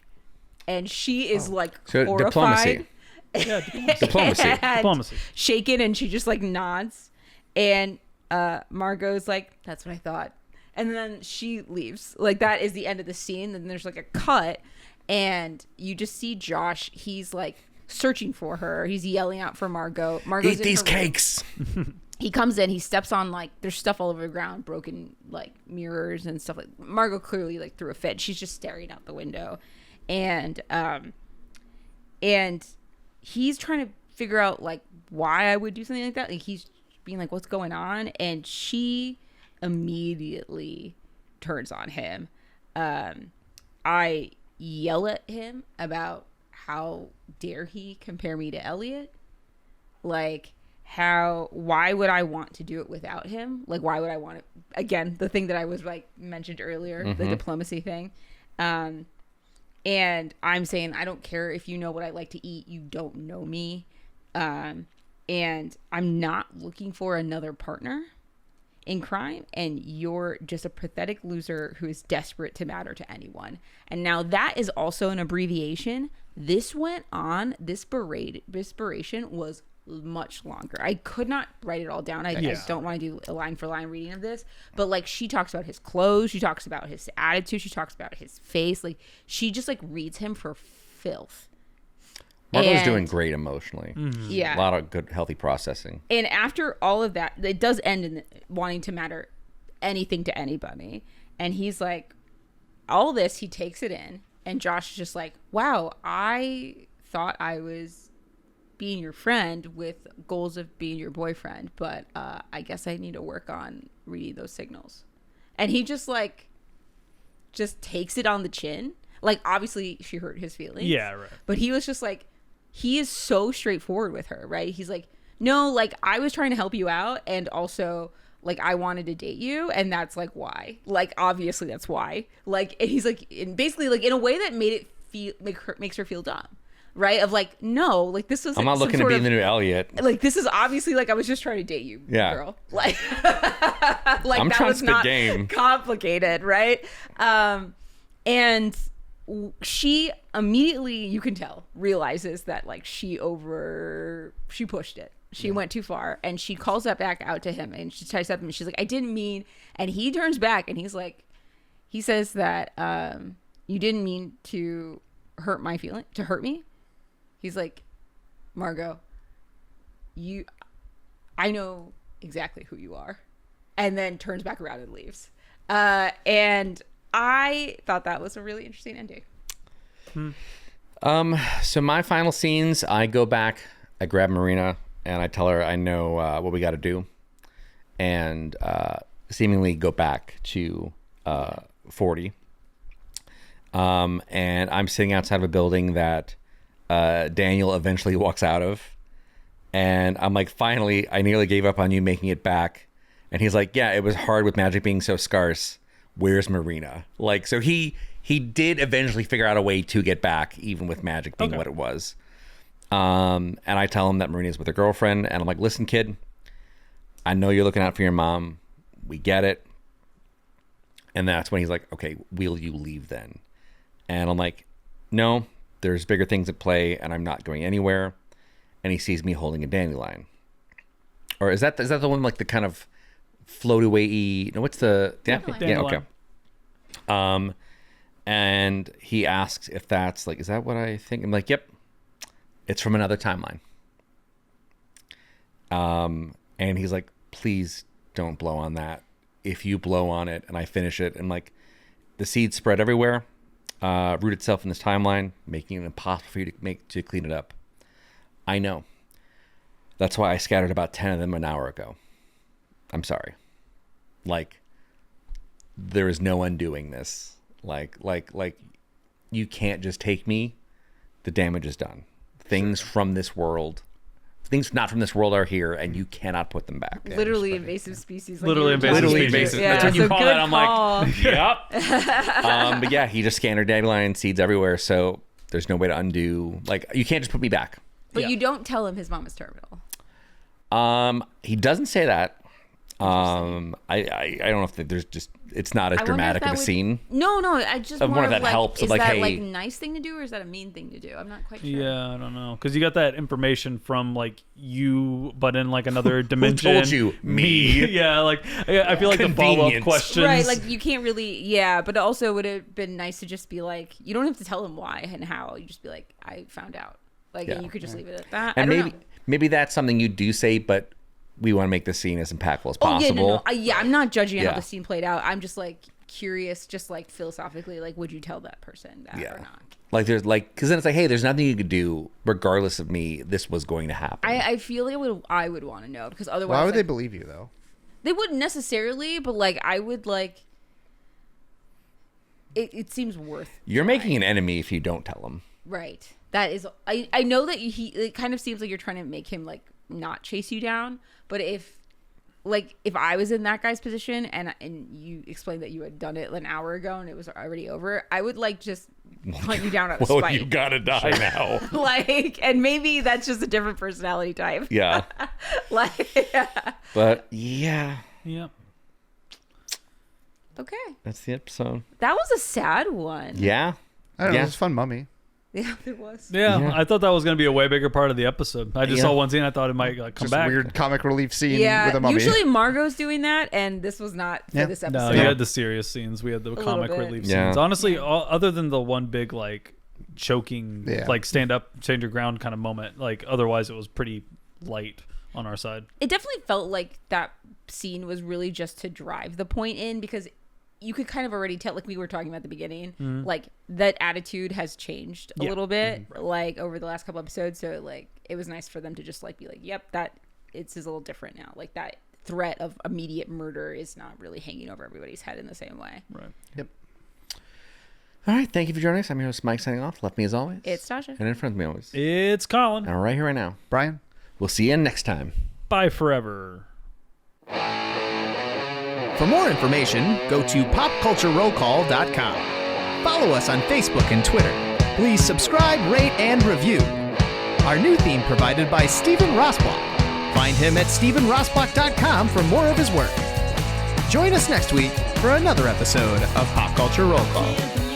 And she is like So horrified. Diplomacy. Diplomacy. Shaken, and she just like nods, and Margot's like, "That's what I thought," and then she leaves. Like, that is the end of the scene. Then there's like a cut, and you just see Josh. He's like searching for her. He's yelling out for Margo. Margo's Eat these cakes. He comes in, he steps on, like, there's stuff all over the ground, broken like mirrors and stuff. Like, Margo clearly like threw a fit. She's just staring out the window, and he's trying to figure out like why I would do something like that. Like, he's being like, "What's going on?" And she immediately turns on him. I yell at him about how dare he compare me to Elliot. Like, why would I want to do it without him? Like, why would I want it? Again, the thing that I was like mentioned earlier, the diplomacy thing. And I'm saying, I don't care if you know what I like to eat. You don't know me. And I'm not looking for another partner in crime. And you're just a pathetic loser who is desperate to matter to anyone. And now that is also an abbreviation. This went on. This inspiration was much longer. I could not write it all down. I don't want to do a line for line reading of this, but like, she talks about his clothes, she talks about his attitude, she talks about his face. Like, she just like reads him for filth. Margo's doing great emotionally. Yeah, a lot of good, healthy processing. And after all of that, it does end in wanting to matter anything to anybody. And he's like, all this, he takes it in, and Josh is just like, "Wow, I thought I was being your friend with goals of being your boyfriend, but I guess I need to work on reading those signals." And he just takes it on the chin. Like, obviously she hurt his feelings. Yeah, right. But he was just like, he is so straightforward with her, right? He's like, "No, like, I was trying to help you out, and also like I wanted to date you, and that's like why. Like obviously that's why. Like and he's like basically like in a way that made it feel makes her feel dumb. Right? Of like, no, like this was I'm not looking to be the new Elliot. Like this is obviously like I was just trying to date you, girl. Like, like I'm that trying was to spit not game. complicated, right? And she immediately, you can tell, realizes that like she pushed it. She went too far, and she calls that back out to him, and she tries up him, and she's like, I didn't mean, and he turns back, and he's like, he says that you didn't mean to hurt me. He's like, Margo, I know exactly who you are. And then turns back around and leaves. And I thought that was a really interesting ending. So my final scenes, I go back, I grab Marina, and I tell her I know what we got to do. And seemingly go back to 40. And I'm sitting outside of a building that Daniel eventually walks out of, and I'm like, finally, I nearly gave up on you making it back. And he's like, yeah, it was hard with magic being so scarce. Where's Marina? Like, so he did eventually figure out a way to get back, even with magic being what it was. And I tell him that Marina's with her girlfriend, and I'm like, listen, kid, I know you're looking out for your mom. We get it. And that's when he's like, okay, will you leave then? And I'm like, no, there's bigger things at play, and I'm not going anywhere. And he sees me holding a dandelion. Or is that the one like the kind of float away? No, what's the Dandelion. Yeah, okay. And he asks if that's like, is that what I think? I'm like, yep, it's from another timeline. And he's like, please don't blow on that. If you blow on it and I finish it, and like the seeds spread everywhere, root itself in this timeline, making it impossible for you to clean it up. I know. That's why I scattered about 10 of them an hour ago. I'm sorry. Like, there is no undoing this. Like you can't just take me. The damage is done. Things from this world, things not from this world are here, and you cannot put them back. Literally invasive species. Like Literally invasive. Yeah, That's when you call that. I'm call. like, yep. But yeah, he just scanned her dandelion seeds everywhere, so there's no way to undo. Like, you can't just put me back. But you don't tell him his mom is terminal. He doesn't say that. I don't know if there's just, it's not as dramatic of a scene. No, I just Of more one of of that like, helps, is of like, that hey, like a nice thing to do, or is that a mean thing to do? I'm not quite sure. Yeah, I don't know, because you got that information from like you, but in like another dimension. Who told you? Me. Yeah, like I feel like the follow-up Convenience. questions. Right, like you can't really, but also would have been nice to just be like, you don't have to tell him why and how. You just be like, I found out. Like, and you could just leave it at that. And I don't know. maybe that's something you do say, but we want to make the scene as impactful as possible. I'm not judging how the scene played out. I'm just like curious, just like philosophically, like, would you tell that person that or not? Like, there's like, because then it's like, hey, there's nothing you could do regardless of me. This was going to happen. I feel I would want to know, because otherwise, Why would they like, believe you though? they wouldn't necessarily, but like I would like. It seems worth. You're making an enemy if you don't tell them. Right. That is. I know that it kind of seems like you're trying to make him like not chase you down, but if I was in that guy's position and you explained that you had done it an hour ago and it was already over, I would like just hunt you down out of spite. You gotta die now. Like, and maybe that's just a different personality type. Yeah. But yeah. Yep. Okay. That's the episode. That was a sad one. Yeah. I don't know. It was a fun mummy. Yeah, it was. Yeah, I thought that was going to be a way bigger part of the episode. I just saw one scene. I thought it might like come Just back. a weird comic relief scene with Yeah, a mummy. usually Margo's doing that, and this was not for this episode. No, you had the serious scenes. We had the comic bit. relief Yeah. scenes. Honestly, other than the one big like choking, like stand up, stand your ground kind of moment, like otherwise it was pretty light on our side. It definitely felt like that scene was really just to drive the point in, because you could kind of already tell, like we were talking about at the beginning, like that attitude has changed a little bit, like over the last couple episodes. So like it was nice for them to just like be like, yep, that it's a little different now. Like that threat of immediate murder is not really hanging over everybody's head in the same way. Right. Yep. All right. Thank you for joining us. I'm your host, Mike, signing off. Left me as always. It's Tasha. And in front of me always. It's Colin. And right here, right now. Brian? We'll see you next time. Bye forever. For more information, go to popculturerollcall.com. Follow us on Facebook and Twitter. Please subscribe, rate, and review. Our new theme provided by Stephen Rossblock. Find him at stephenrossblock.com for more of his work. Join us next week for another episode of Pop Culture Roll Call.